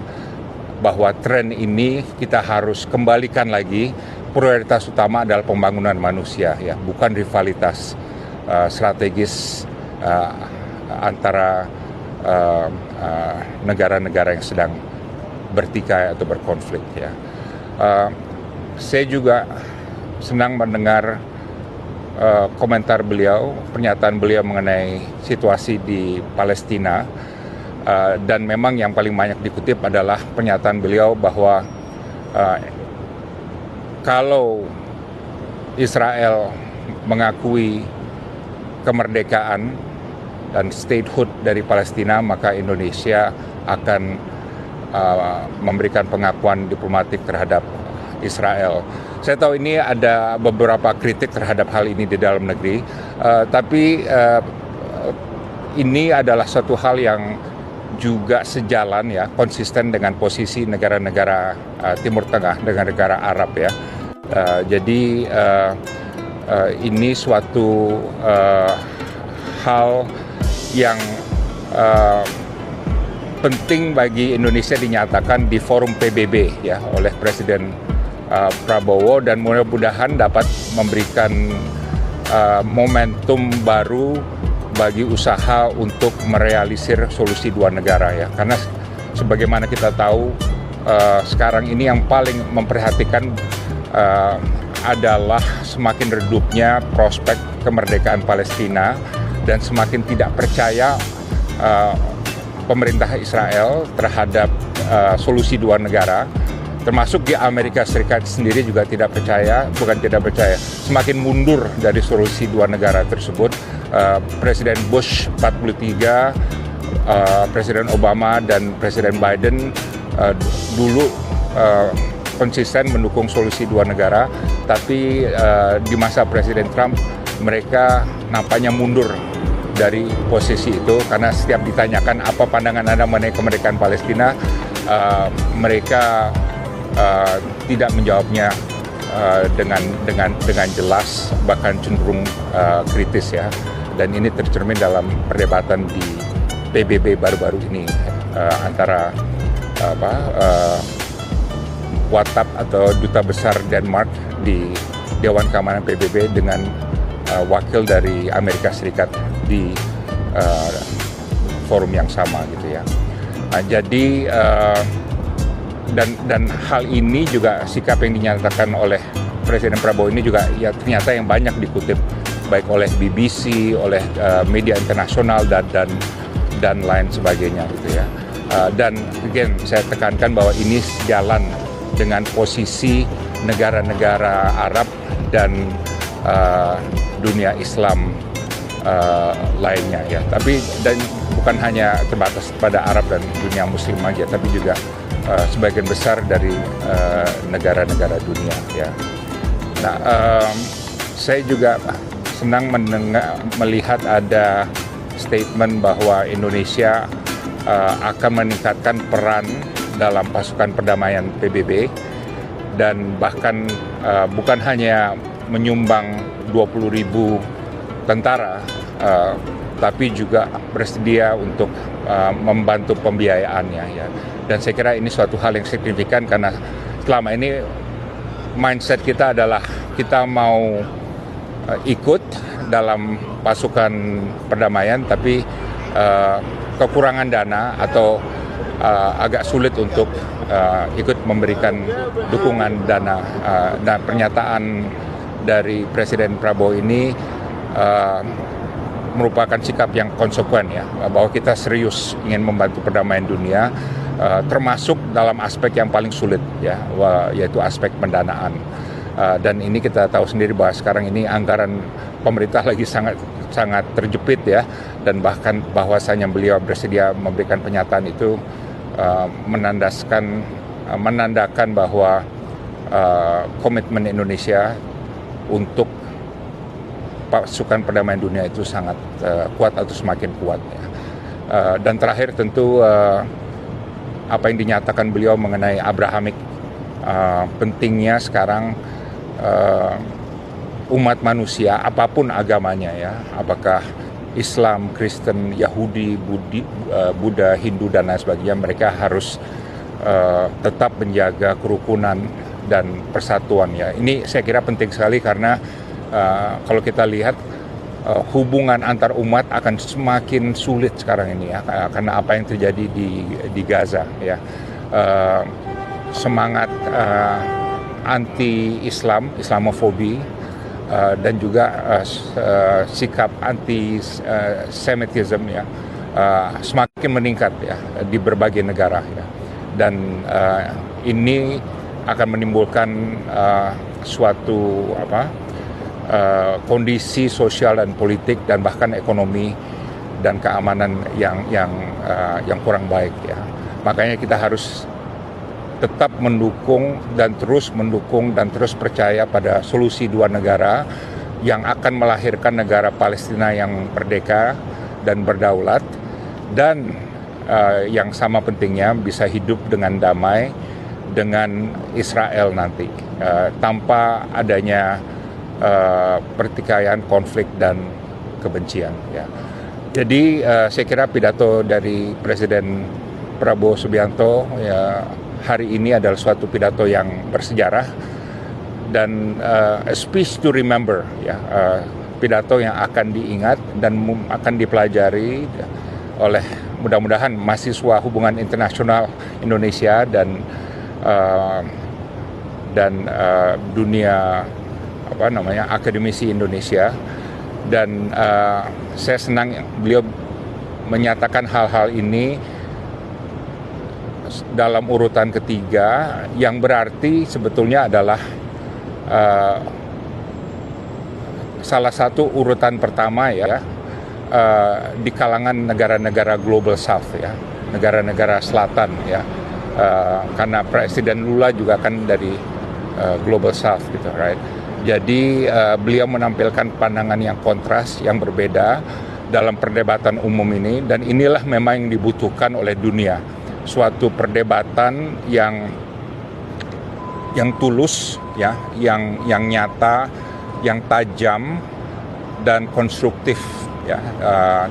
bahwa tren ini kita harus kembalikan lagi. Prioritas utama adalah pembangunan manusia, ya, bukan rivalitas strategis antara negara-negara yang sedang bertikai atau berkonflik. Ya. Saya juga senang mendengar komentar beliau, pernyataan beliau mengenai situasi di Palestina, dan memang yang paling banyak dikutip adalah pernyataan beliau bahwa kalau Israel mengakui kemerdekaan dan statehood dari Palestina, maka Indonesia akan memberikan pengakuan diplomatik terhadap Israel. Saya tahu ini ada beberapa kritik terhadap hal ini di dalam negeri, tapi ini adalah suatu hal yang juga sejalan, ya, konsisten dengan posisi negara-negara Timur Tengah, negara-negara Arab, ya. Jadi ini suatu hal yang penting bagi Indonesia dinyatakan di forum PBB, ya, oleh Presiden Prabowo, dan mudah-mudahan dapat memberikan momentum baru bagi usaha untuk merealisir solusi dua negara, ya. Karena sebagaimana kita tahu sekarang ini yang paling memprihatinkan adalah semakin redupnya prospek kemerdekaan Palestina dan semakin tidak percaya pemerintah Israel terhadap solusi dua negara. Termasuk di Amerika Serikat sendiri juga tidak percaya, bukan tidak percaya, semakin mundur dari solusi dua negara tersebut. Presiden Bush 43, Presiden Obama, dan Presiden Biden dulu konsisten mendukung solusi dua negara, tapi di masa Presiden Trump mereka nampaknya mundur dari posisi itu, karena setiap ditanyakan apa pandangan Anda mengenai kemerdekaan Palestina, mereka tidak menjawabnya dengan jelas, bahkan cenderung kritis, ya. Dan ini tercermin dalam perdebatan di PBB baru-baru ini antara Watap atau Duta Besar Denmark di Dewan Keamanan PBB dengan wakil dari Amerika Serikat di forum yang sama, gitu, ya. Nah, jadi dan hal ini juga, sikap yang dinyatakan oleh Presiden Prabowo ini juga, ya, ternyata yang banyak dikutip baik oleh BBC, oleh media internasional dan lain sebagainya, gitu, ya. Dan again saya tekankan bahwa ini sejalan dengan posisi negara-negara Arab dan dunia Islam lainnya, ya. Tapi dan bukan hanya terbatas pada Arab dan dunia Muslim aja, tapi juga sebagian besar dari negara-negara dunia, ya. Nah, saya juga senang melihat ada statement bahwa Indonesia akan meningkatkan peran dalam pasukan perdamaian PBB, dan bahkan bukan hanya menyumbang 20.000 tentara, tapi juga bersedia untuk membantu pembiayaannya, ya. Dan saya kira ini suatu hal yang signifikan, karena selama ini mindset kita adalah kita mau ikut dalam pasukan perdamaian, tapi kekurangan dana atau agak sulit untuk ikut memberikan dukungan dana. Dan pernyataan dari Presiden Prabowo ini merupakan sikap yang konsekuen ya, bahwa kita serius ingin membantu perdamaian dunia, termasuk dalam aspek yang paling sulit ya, yaitu aspek pendanaan. Dan ini kita tahu sendiri bahwa sekarang ini anggaran pemerintah lagi sangat terjepit ya, dan bahkan bahwasanya beliau bersedia memberikan pernyataan itu menandakan bahwa komitmen Indonesia untuk pasukan perdamaian dunia itu sangat kuat atau semakin kuat ya. Dan terakhir tentu apa yang dinyatakan beliau mengenai Abrahamic, pentingnya sekarang umat manusia apapun agamanya ya, apakah Islam, Kristen, Yahudi, Buddha, Hindu dan lain sebagainya, mereka harus tetap menjaga kerukunan dan persatuan ya. Ini saya kira penting sekali karena kalau kita lihat hubungan antar umat akan semakin sulit sekarang ini ya, karena apa yang terjadi di Gaza ya. Semangat anti-Islam, Islamofobi, dan juga sikap anti-Semitism ya, semakin meningkat ya di berbagai negara ya. Dan ini akan menimbulkan suatu kondisi sosial dan politik dan bahkan ekonomi dan keamanan yang kurang baik ya. Makanya kita harus tetap mendukung dan terus percaya pada solusi dua negara yang akan melahirkan negara Palestina yang merdeka dan berdaulat, dan yang sama pentingnya bisa hidup dengan damai dengan Israel nanti, tanpa adanya pertikaian, konflik dan kebencian ya. Jadi saya kira pidato dari Presiden Prabowo Subianto ya hari ini adalah suatu pidato yang bersejarah dan a speech to remember ya, pidato yang akan diingat dan akan dipelajari oleh mudah-mudahan mahasiswa hubungan internasional Indonesia dan dunia akademisi Indonesia. Dan saya senang beliau menyatakan hal-hal ini dalam urutan ketiga, yang berarti sebetulnya adalah salah satu urutan pertama ya di kalangan negara-negara Global South ya, negara-negara selatan ya, karena Presiden Lula juga kan dari Global South gitu, right? Jadi beliau menampilkan pandangan yang kontras, yang berbeda dalam perdebatan umum ini, dan inilah memang yang dibutuhkan oleh dunia, suatu perdebatan yang tulus ya, yang nyata, yang tajam dan konstruktif ya,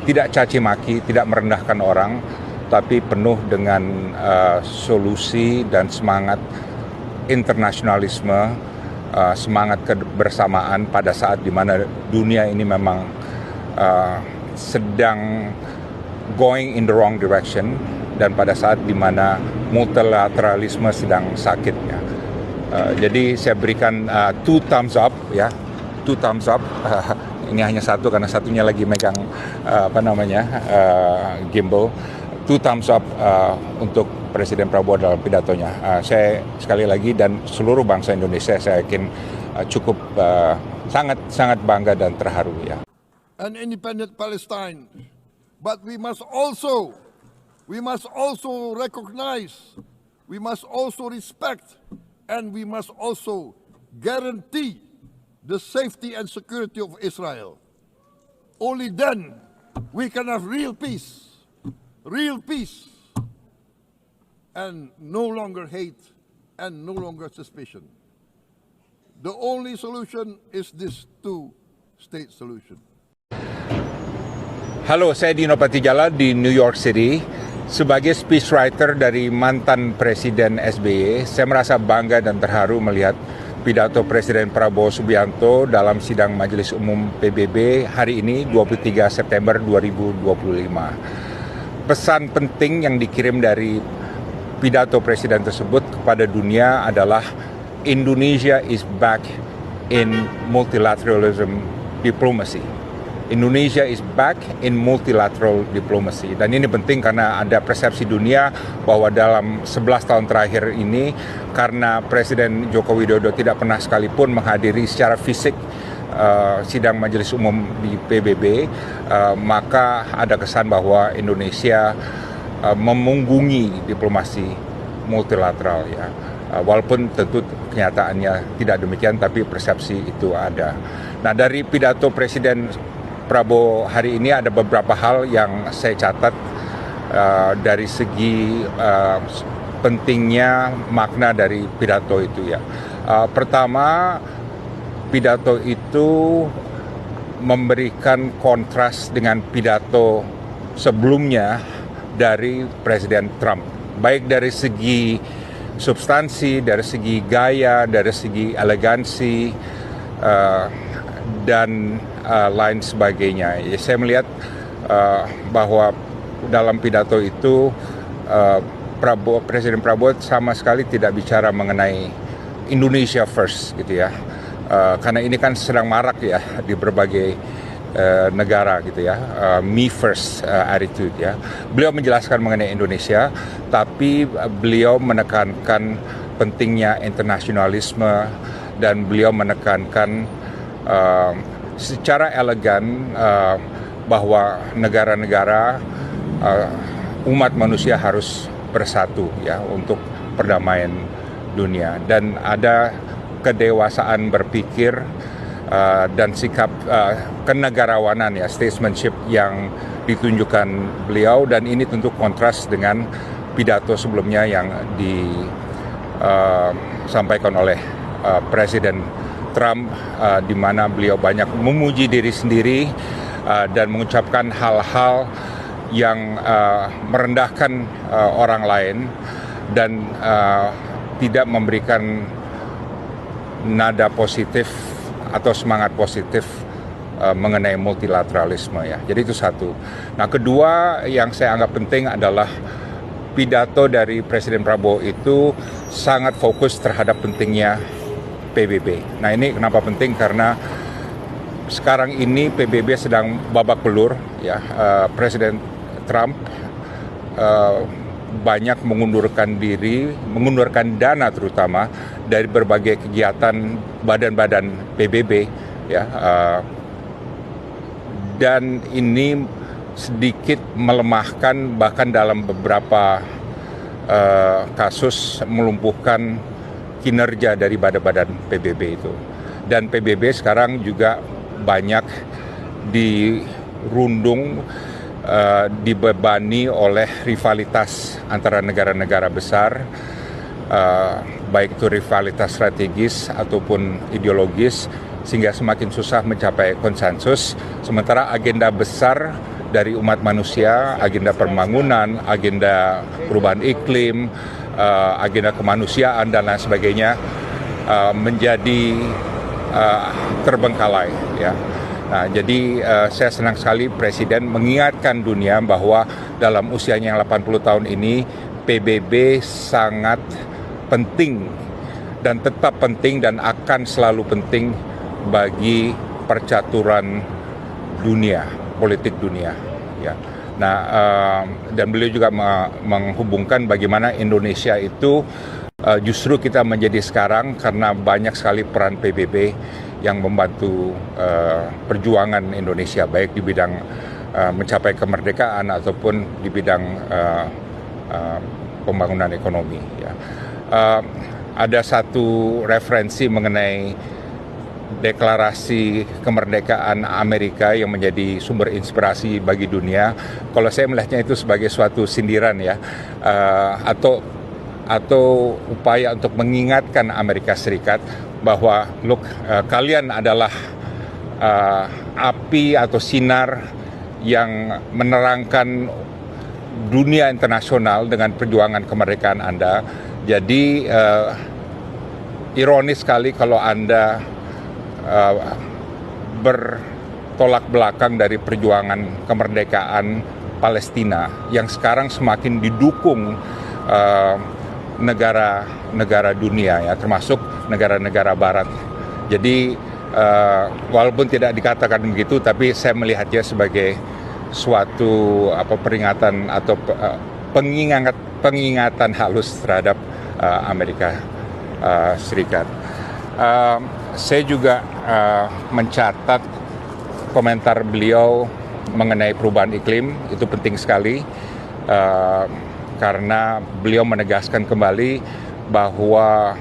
tidak caci maki, tidak merendahkan orang, tapi penuh dengan solusi dan semangat internasionalisme, semangat kebersamaan pada saat di mana dunia ini memang sedang going in the wrong direction, dan pada saat di mana multilateralisme sedang sakit ya. Jadi saya berikan 2 thumbs up ya, 2 thumbs up. Ini hanya satu karena satunya lagi megang gimbal. 2 thumbs up untuk Presiden Prabowo dalam pidatonya. Saya sekali lagi dan seluruh bangsa Indonesia saya yakin cukup sangat bangga dan terharu ya. An independent Palestine, but we must also recognize, we must also respect, and we must also guarantee the safety and security of Israel. Only then we can have real peace, and no longer hate and no longer suspicion. The only solution is this two-state solution. Halo, saya Dino Patijala di New York City. Sebagai speechwriter dari mantan Presiden SBY, saya merasa bangga dan terharu melihat pidato Presiden Prabowo Subianto dalam sidang Majelis Umum PBB hari ini 23 September 2025. Pesan penting yang dikirim dari pidato Presiden tersebut kepada dunia adalah Indonesia is back in multilateralism diplomacy. Indonesia is back in multilateral diplomacy. Dan ini penting karena ada persepsi dunia bahwa dalam 11 tahun terakhir ini, karena Presiden Joko Widodo tidak pernah sekalipun menghadiri secara fisik sidang Majelis Umum di PBB, maka ada kesan bahwa Indonesia memunggungi diplomasi multilateral, ya. Walaupun tentu kenyataannya tidak demikian, tapi persepsi itu ada. Nah, dari pidato Presiden Prabowo hari ini ada beberapa hal yang saya catat dari segi pentingnya makna dari pidato itu, ya. Pertama, pidato itu memberikan kontras dengan pidato sebelumnya dari Presiden Trump, baik dari segi substansi, dari segi gaya, dari segi elegansi, dan lain sebagainya. Ya, saya melihat bahwa dalam pidato itu Presiden Prabowo sama sekali tidak bicara mengenai Indonesia first, gitu ya. Karena ini kan sedang marak ya di berbagai negara, gitu ya, me first attitude, ya. Beliau menjelaskan mengenai Indonesia, tapi beliau menekankan pentingnya internasionalisme dan beliau menekankan secara elegan bahwa negara-negara, umat manusia harus bersatu, ya, untuk perdamaian dunia, dan ada kedewasaan berpikir dan sikap kenegarawanan, ya, statesmanship yang ditunjukkan beliau, dan ini tentu kontras dengan pidato sebelumnya yang disampaikan oleh Presiden Trump, di mana beliau banyak memuji diri sendiri dan mengucapkan hal-hal yang merendahkan orang lain dan tidak memberikan nada positif atau semangat positif mengenai multilateralisme, ya. Jadi itu satu. Nah, kedua yang saya anggap penting adalah pidato dari Presiden Prabowo itu sangat fokus terhadap pentingnya PBB. Nah, ini kenapa penting? Karena sekarang ini PBB sedang babak belur, ya. Presiden Trump banyak mengundurkan dana terutama dari berbagai kegiatan badan-badan PBB, ya. Dan ini sedikit melemahkan, bahkan dalam beberapa kasus melumpuhkan kinerja dari badan-badan PBB itu. Dan PBB sekarang juga banyak dirundung, dibebani oleh rivalitas antara negara-negara besar, baik itu rivalitas strategis ataupun ideologis, sehingga semakin susah mencapai konsensus. Sementara agenda besar dari umat manusia, agenda pembangunan, agenda perubahan iklim, agenda kemanusiaan dan lain sebagainya menjadi terbengkalai, ya. Nah, jadi saya senang sekali Presiden mengingatkan dunia bahwa dalam usianya yang 80 tahun ini PBB sangat penting dan tetap penting dan akan selalu penting bagi percaturan dunia, politik dunia, ya. Nah, dan beliau juga menghubungkan bagaimana Indonesia itu justru kita menjadi sekarang karena banyak sekali peran PBB yang membantu perjuangan Indonesia, baik di bidang mencapai kemerdekaan ataupun di bidang pembangunan ekonomi, ya. Ada satu referensi mengenai deklarasi kemerdekaan Amerika yang menjadi sumber inspirasi bagi dunia. Kalau saya melihatnya itu sebagai suatu sindiran, ya, atau upaya untuk mengingatkan Amerika Serikat bahwa look, kalian adalah api atau sinar yang menerangkan dunia internasional dengan perjuangan kemerdekaan Anda. Jadi ironis sekali kalau Anda bertolak belakang dari perjuangan kemerdekaan Palestina yang sekarang semakin didukung negara-negara dunia, ya, termasuk negara-negara Barat. Jadi walaupun tidak dikatakan begitu, tapi saya melihatnya sebagai suatu peringatan atau pengingatan halus terhadap Amerika Serikat. Saya juga mencatat komentar beliau mengenai perubahan iklim, itu penting sekali karena beliau menegaskan kembali bahwa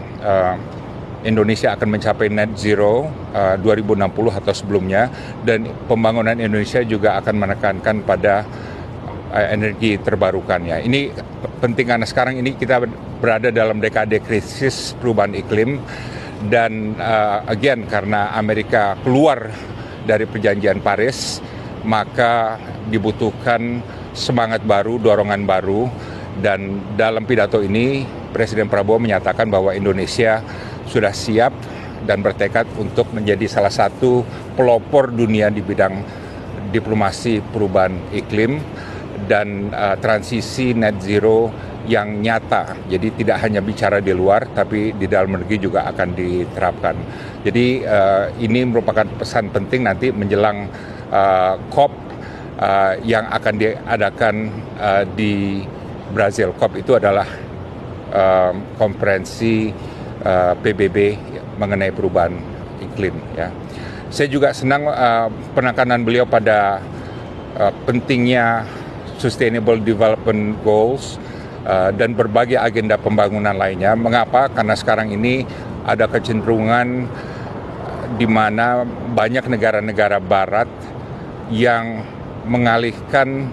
Indonesia akan mencapai net zero 2060 atau sebelumnya, dan pembangunan Indonesia juga akan menekankan pada energi terbarukan. Ya. Ini penting karena sekarang ini kita berada dalam dekade krisis perubahan iklim, dan again karena Amerika keluar dari perjanjian Paris, maka dibutuhkan semangat baru, dorongan baru, dan dalam pidato ini Presiden Prabowo menyatakan bahwa Indonesia sudah siap dan bertekad untuk menjadi salah satu pelopor dunia di bidang diplomasi perubahan iklim dan transisi net zero yang nyata. Jadi tidak hanya bicara di luar, tapi di dalam negeri juga akan diterapkan. Jadi ini merupakan pesan penting nanti menjelang COP yang akan diadakan di Brazil. COP itu adalah konferensi PBB mengenai perubahan iklim. Ya. Saya juga senang penekanan beliau pada pentingnya Sustainable Development Goals dan berbagai agenda pembangunan lainnya. Mengapa? Karena sekarang ini ada kecenderungan di mana banyak negara-negara Barat yang mengalihkan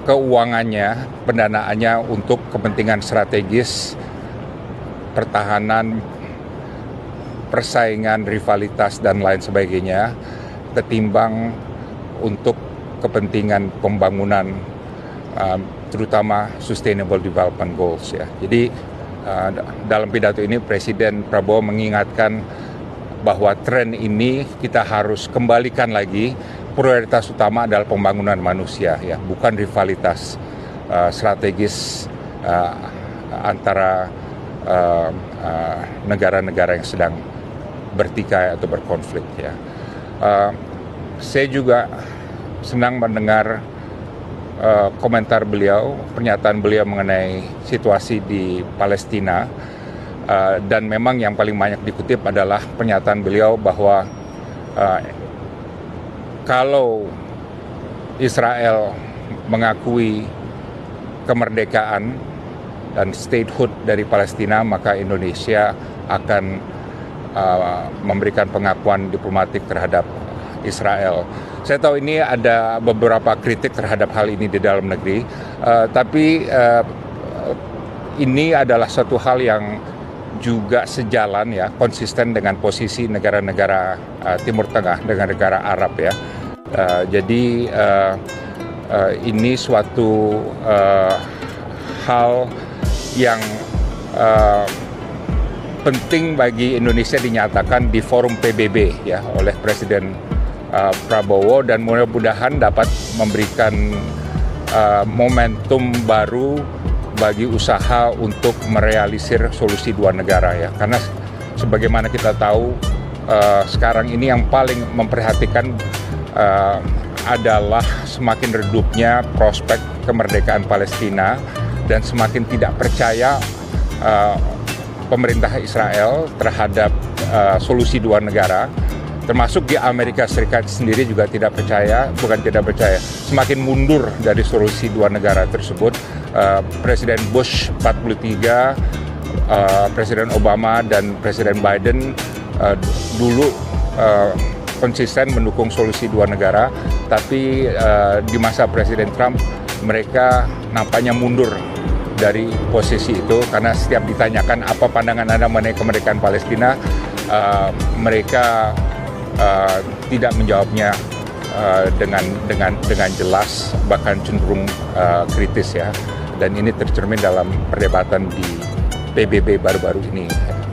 keuangannya, pendanaannya untuk kepentingan strategis, pertahanan, persaingan, rivalitas, dan lain sebagainya, ketimbang untuk kepentingan pembangunan, terutama Sustainable Development Goals. Ya. Jadi dalam pidato ini Presiden Prabowo mengingatkan bahwa tren ini kita harus kembalikan lagi. Prioritas utama adalah pembangunan manusia, ya, bukan rivalitas strategis antara negara-negara yang sedang bertikai atau berkonflik. Ya. Saya juga senang mendengar komentar beliau, pernyataan beliau mengenai situasi di Palestina, dan memang yang paling banyak dikutip adalah pernyataan beliau bahwa kalau Israel mengakui kemerdekaan dan statehood dari Palestina, maka Indonesia akan memberikan pengakuan diplomatik terhadap Israel. Saya tahu ini ada beberapa kritik terhadap hal ini di dalam negeri, tapi ini adalah satu hal yang juga sejalan, ya, konsisten dengan posisi negara-negara Timur Tengah, negara-negara Arab, ya. Jadi ini suatu hal yang penting bagi Indonesia dinyatakan di forum PBB, ya, oleh Presiden Prabowo, dan mudah-mudahan dapat memberikan momentum baru bagi usaha untuk merealisir solusi dua negara, ya. Karena sebagaimana kita tahu sekarang ini yang paling memprihatinkan adalah semakin redupnya prospek kemerdekaan Palestina dan semakin tidak percaya pemerintah Israel terhadap solusi dua negara. Termasuk di Amerika Serikat sendiri juga tidak percaya, bukan tidak percaya, semakin mundur dari solusi dua negara tersebut. Presiden Bush 43, Presiden Obama, dan Presiden Biden dulu konsisten mendukung solusi dua negara, tapi di masa Presiden Trump mereka nampaknya mundur dari posisi itu, karena setiap ditanyakan apa pandangan Anda mengenai kemerdekaan Palestina, mereka tidak menjawabnya dengan jelas, bahkan cenderung kritis, ya. Dan ini tercermin dalam perdebatan di PBB baru-baru ini.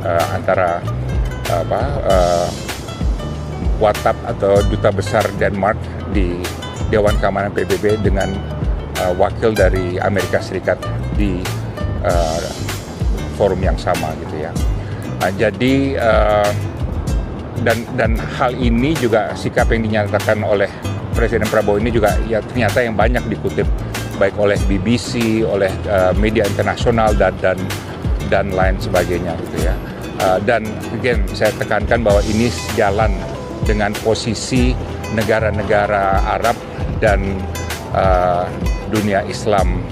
antara WATAP atau Duta Besar Denmark di Dewan Keamanan PBB dengan wakil dari Amerika Serikat di forum yang sama gitu ya. Jadi dan hal ini juga sikap yang dinyatakan oleh Presiden Prabowo ini juga ya ternyata yang banyak dikutip baik oleh BBC, oleh media internasional dan lain sebagainya gitu ya. Dan again saya tekankan bahwa ini sejalan dengan posisi negara-negara Arab dan dunia Islam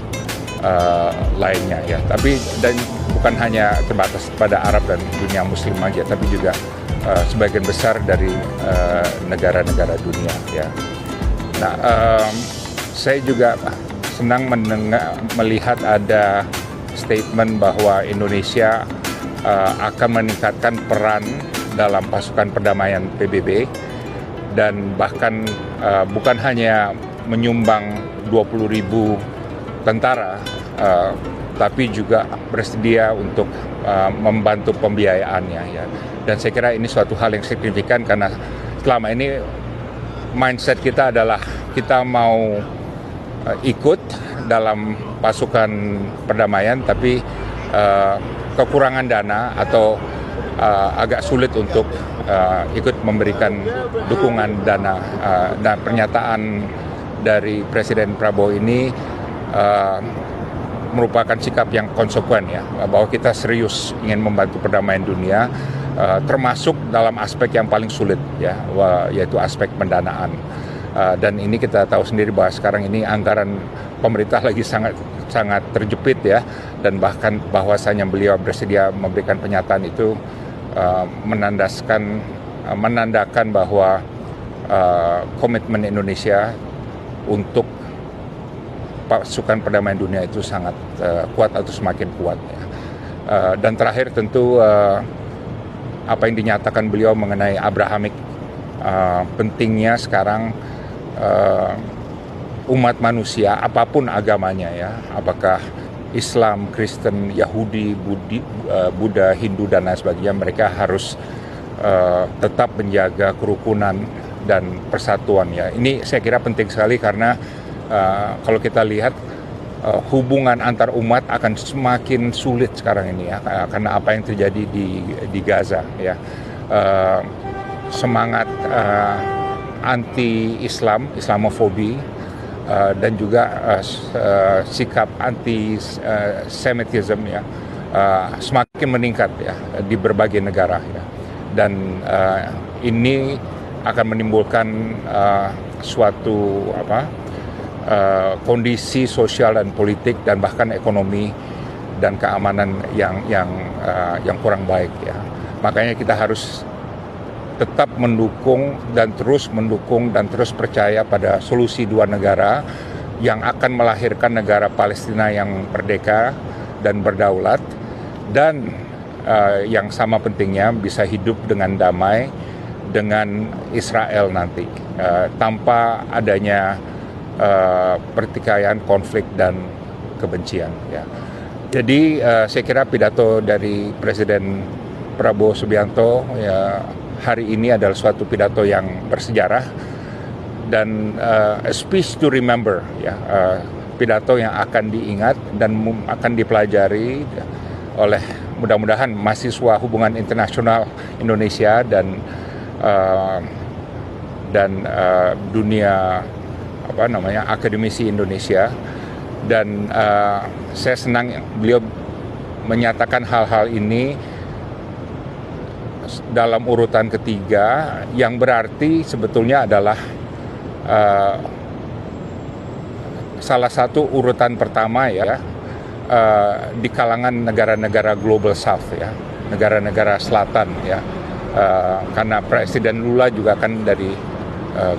lainnya ya. Tapi dan bukan hanya terbatas pada Arab dan dunia Muslim aja, tapi juga sebagian besar dari negara-negara dunia ya. Nah, saya juga senang melihat ada statement bahwa Indonesia akan meningkatkan peran dalam pasukan perdamaian PBB dan bahkan bukan hanya menyumbang 20.000 tentara, tapi juga bersedia untuk membantu pembiayaannya ya. Dan saya kira ini suatu hal yang signifikan karena selama ini mindset kita adalah kita mau ikut dalam pasukan perdamaian tapi kekurangan dana atau agak sulit untuk ikut memberikan dukungan dana. Nah, pernyataan dari Presiden Prabowo ini merupakan sikap yang konsekuen ya, bahwa kita serius ingin membantu perdamaian dunia, termasuk dalam aspek yang paling sulit ya, yaitu aspek pendanaan. Dan ini kita tahu sendiri bahwa sekarang ini anggaran pemerintah lagi sangat terjepit ya, dan bahkan bahwasanya beliau bersedia memberikan pernyataan itu menandakan bahwa komitmen Indonesia untuk pasukan perdamaian dunia itu sangat kuat atau semakin kuat ya. Dan terakhir tentu apa yang dinyatakan beliau mengenai Abrahamic, pentingnya sekarang umat manusia apapun agamanya ya, apakah Islam, Kristen, Yahudi, Buddha, Hindu dan lain sebagainya, mereka harus tetap menjaga kerukunan dan persatuan ya. Ini saya kira penting sekali karena kalau kita lihat hubungan antar umat akan semakin sulit sekarang ini ya, karena apa yang terjadi di Gaza ya. Semangat anti-Islam, Islamofobi, dan juga sikap anti-Semitism ya semakin meningkat ya di berbagai negara ya. Dan ini akan menimbulkan suatu kondisi sosial dan politik dan bahkan ekonomi dan keamanan yang kurang baik ya. Makanya kita harus tetap mendukung dan terus percaya pada solusi dua negara yang akan melahirkan negara Palestina yang merdeka dan berdaulat, dan yang sama pentingnya bisa hidup dengan damai dengan Israel nanti tanpa adanya pertikaian, konflik dan kebencian ya. Jadi saya kira pidato dari Presiden Prabowo Subianto ya hari ini adalah suatu pidato yang bersejarah dan a speech to remember ya, pidato yang akan diingat dan akan dipelajari oleh mudah-mudahan mahasiswa hubungan internasional Indonesia dan dunia akademisi Indonesia. Dan saya senang beliau menyatakan hal-hal ini dalam urutan ketiga, yang berarti sebetulnya adalah salah satu urutan pertama ya di kalangan negara-negara Global South ya, negara-negara selatan ya, karena Presiden Lula juga kan dari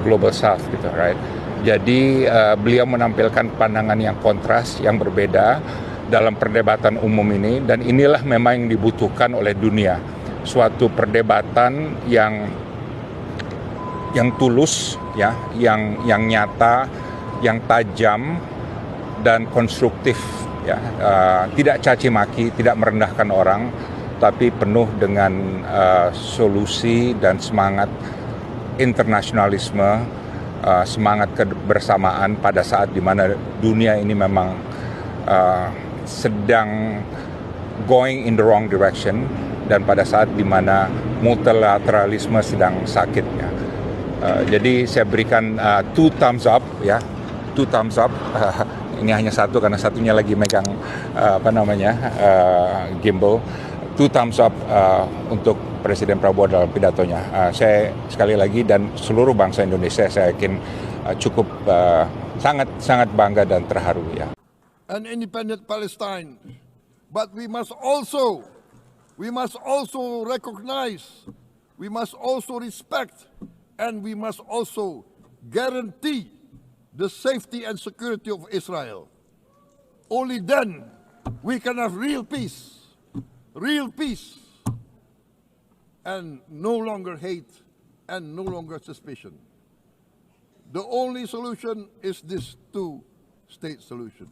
Global South gitu, right? Jadi beliau menampilkan pandangan yang kontras, yang berbeda dalam perdebatan umum ini, dan inilah memang yang dibutuhkan oleh dunia. Suatu perdebatan yang tulus ya, yang nyata, yang tajam dan konstruktif ya, tidak caci maki, tidak merendahkan orang, tapi penuh dengan solusi dan semangat internasionalisme, semangat kebersamaan pada saat di mana dunia ini memang sedang going in the wrong direction, dan pada saat di mana multilateralisme sedang sakit ya. Jadi saya berikan 2 thumbs up ya, 2 thumbs up. Ini hanya satu karena satunya lagi megang gimbal. 2 thumbs up untuk Presiden Prabowo dalam pidatonya. Saya sekali lagi dan seluruh bangsa Indonesia saya yakin cukup sangat bangga dan terharu ya. An independent Palestine, but we must also recognize, we must also respect, and we must also guarantee the safety and security of Israel. Only then we can have real peace, and no longer hate and no longer suspicion. The only solution is this two-state solution.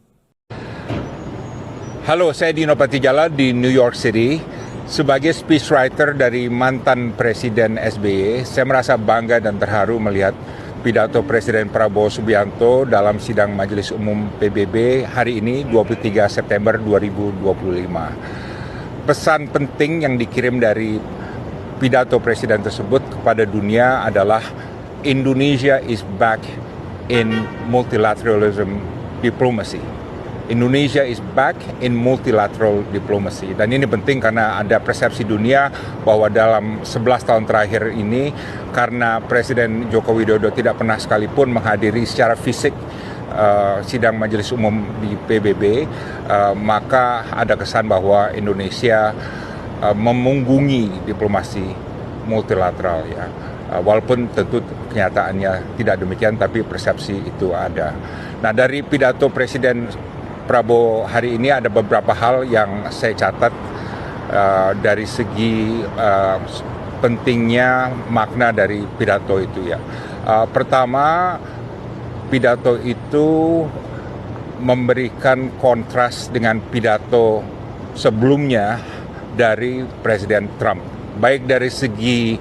Halo, saya Dino Patijala di New York City. Sebagai speechwriter dari mantan Presiden SBY, saya merasa bangga dan terharu melihat pidato Presiden Prabowo Subianto dalam sidang Majelis Umum PBB hari ini 23 September 2025. Pesan penting yang dikirim dari pidato Presiden tersebut kepada dunia adalah Indonesia is back in multilateralism diplomacy. Indonesia is back in multilateral diplomacy. Dan ini penting karena ada persepsi dunia bahwa dalam 11 tahun terakhir ini, karena Presiden Joko Widodo tidak pernah sekalipun menghadiri secara fisik sidang Majelis Umum di PBB, maka ada kesan bahwa Indonesia memunggungi diplomasi multilateral ya. Walaupun tentu kenyataannya tidak demikian, tapi persepsi itu ada. Nah, dari pidato Presiden Prabowo hari ini ada beberapa hal yang saya catat dari segi pentingnya makna dari pidato itu ya. Pertama, pidato itu memberikan kontras dengan pidato sebelumnya dari Presiden Trump, baik dari segi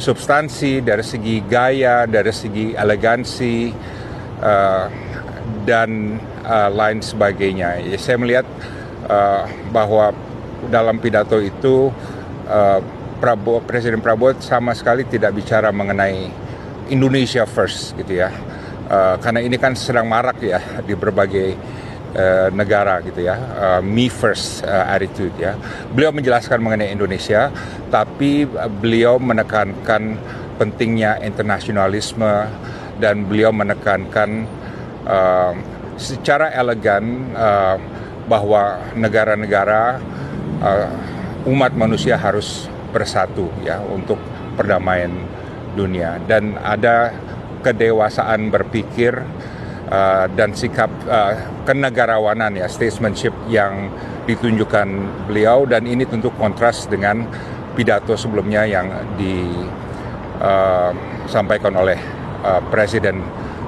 substansi, dari segi gaya, dari segi elegansi, dan lain sebagainya. Ya, saya melihat bahwa dalam pidato itu Presiden Prabowo sama sekali tidak bicara mengenai Indonesia first gitu ya, karena ini kan sedang marak ya di berbagai negara gitu ya, me first attitude ya. Beliau menjelaskan mengenai Indonesia, tapi beliau menekankan pentingnya internasionalisme, dan beliau menekankan secara elegan bahwa negara-negara, umat manusia harus bersatu ya untuk perdamaian dunia, dan ada kedewasaan berpikir dan sikap kenegarawanan ya, statesmanship yang ditunjukkan beliau, dan ini tentu kontras dengan pidato sebelumnya yang disampaikan oleh Presiden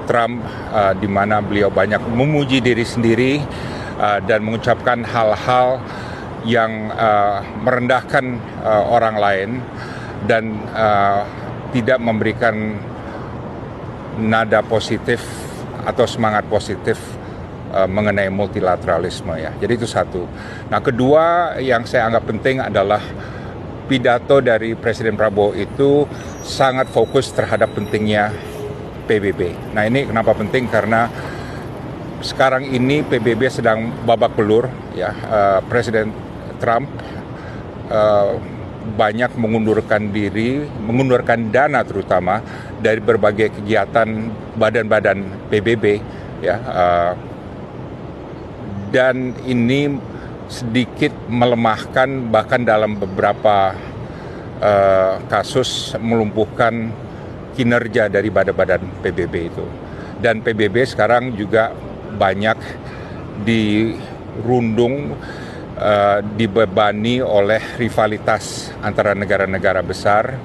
Trump, di mana beliau banyak memuji diri sendiri dan mengucapkan hal-hal yang merendahkan orang lain, dan tidak memberikan nada positif atau semangat positif mengenai multilateralisme ya. Jadi itu satu. Nah, kedua yang saya anggap penting adalah pidato dari Presiden Prabowo itu sangat fokus terhadap pentingnya PBB. Nah, ini kenapa penting? Karena sekarang ini PBB sedang babak belur ya. Presiden Trump banyak mengundurkan dana terutama dari berbagai kegiatan badan-badan PBB ya, dan ini sedikit melemahkan, bahkan dalam beberapa kasus melumpuhkan kinerja dari badan-badan PBB itu. Dan PBB sekarang juga banyak dirundung, dibebani oleh rivalitas antara negara-negara besar,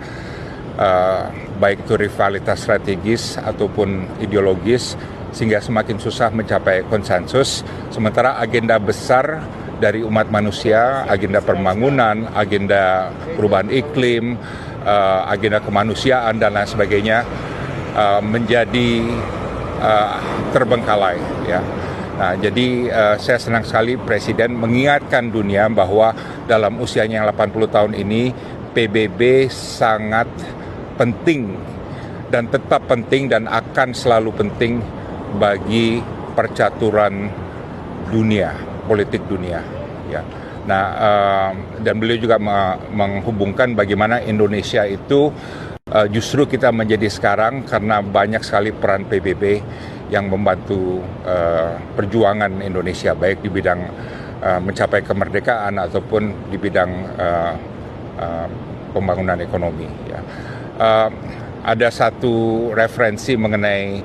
baik itu rivalitas strategis ataupun ideologis, sehingga semakin susah mencapai konsensus. Sementara agenda besar dari umat manusia, agenda pembangunan, agenda perubahan iklim, agenda kemanusiaan dan lain sebagainya menjadi terbengkalai, ya. Nah, jadi saya senang sekali Presiden mengingatkan dunia bahwa dalam usianya yang 80 tahun ini PBB sangat penting dan tetap penting dan akan selalu penting bagi percaturan dunia, politik dunia, ya. Nah, dan beliau juga menghubungkan bagaimana Indonesia itu justru kita menjadi sekarang karena banyak sekali peran PBB yang membantu perjuangan Indonesia, baik di bidang mencapai kemerdekaan ataupun di bidang pembangunan ekonomi, ya. Ada satu referensi mengenai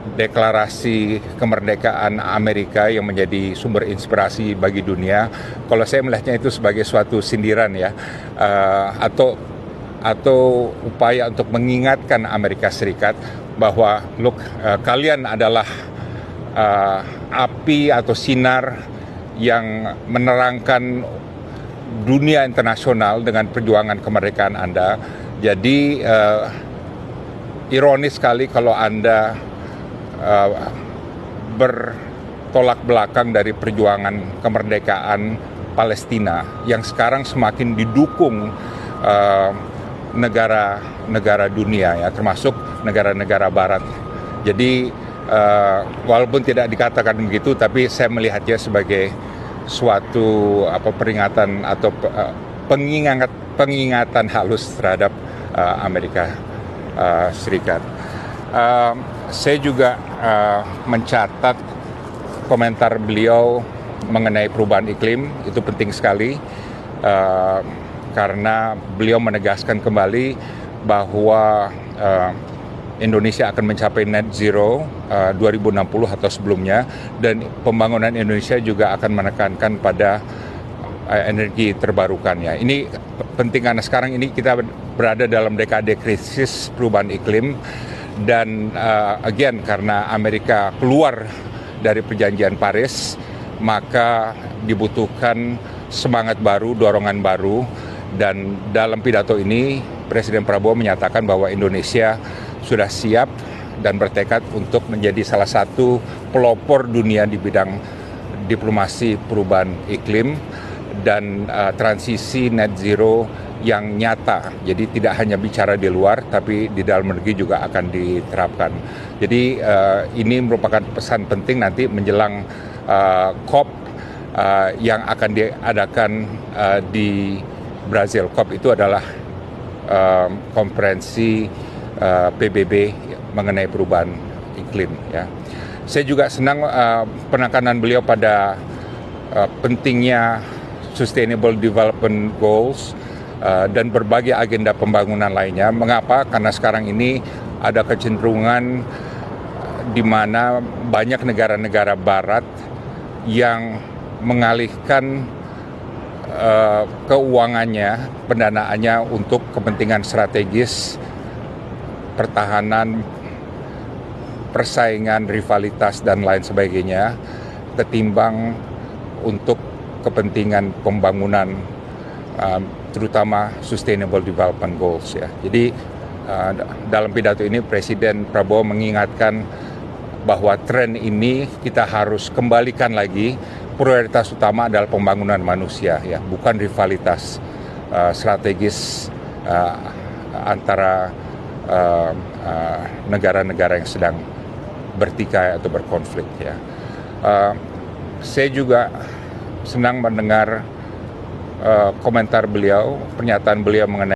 deklarasi kemerdekaan Amerika yang menjadi sumber inspirasi bagi dunia. Kalau saya melihatnya itu sebagai suatu sindiran, ya, atau upaya untuk mengingatkan Amerika Serikat bahwa look, kalian adalah api atau sinar yang menerangkan dunia internasional dengan perjuangan kemerdekaan Anda. Jadi ironis sekali kalau Anda bertolak belakang dari perjuangan kemerdekaan Palestina yang sekarang semakin didukung negara-negara dunia, ya, termasuk negara-negara Barat. Jadi walaupun tidak dikatakan begitu, tapi saya melihatnya sebagai suatu peringatan atau pengingatan halus terhadap Amerika Serikat. Saya juga mencatat komentar beliau mengenai perubahan iklim, itu penting sekali karena beliau menegaskan kembali bahwa Indonesia akan mencapai net zero 2060 atau sebelumnya, dan pembangunan Indonesia juga akan menekankan pada energi terbarukannya. Ini penting karena sekarang ini kita berada dalam dekade krisis perubahan iklim, dan again karena Amerika keluar dari perjanjian Paris, maka dibutuhkan semangat baru, dorongan baru. Dan dalam pidato ini Presiden Prabowo menyatakan bahwa Indonesia sudah siap dan bertekad untuk menjadi salah satu pelopor dunia di bidang diplomasi perubahan iklim dan transisi net zero yang nyata. Jadi tidak hanya bicara di luar, tapi di dalam negeri juga akan diterapkan. Jadi ini merupakan pesan penting nanti menjelang COP yang akan diadakan di Brazil. COP itu adalah konferensi PBB mengenai perubahan iklim, ya. Saya juga senang penekanan beliau pada pentingnya Sustainable Development Goals dan berbagai agenda pembangunan lainnya. Mengapa? Karena sekarang ini ada kecenderungan di mana banyak negara-negara Barat yang mengalihkan keuangannya, pendanaannya untuk kepentingan strategis, pertahanan, persaingan, rivalitas, dan lain sebagainya, ketimbang untuk kepentingan pembangunan, terutama Sustainable Development Goals, ya. Jadi dalam pidato ini Presiden Prabowo mengingatkan bahwa tren ini kita harus kembalikan lagi. Prioritas utama adalah pembangunan manusia, ya, bukan rivalitas strategis antara negara-negara yang sedang bertikai atau berkonflik, ya. Saya juga senang mendengar komentar beliau, pernyataan beliau mengenai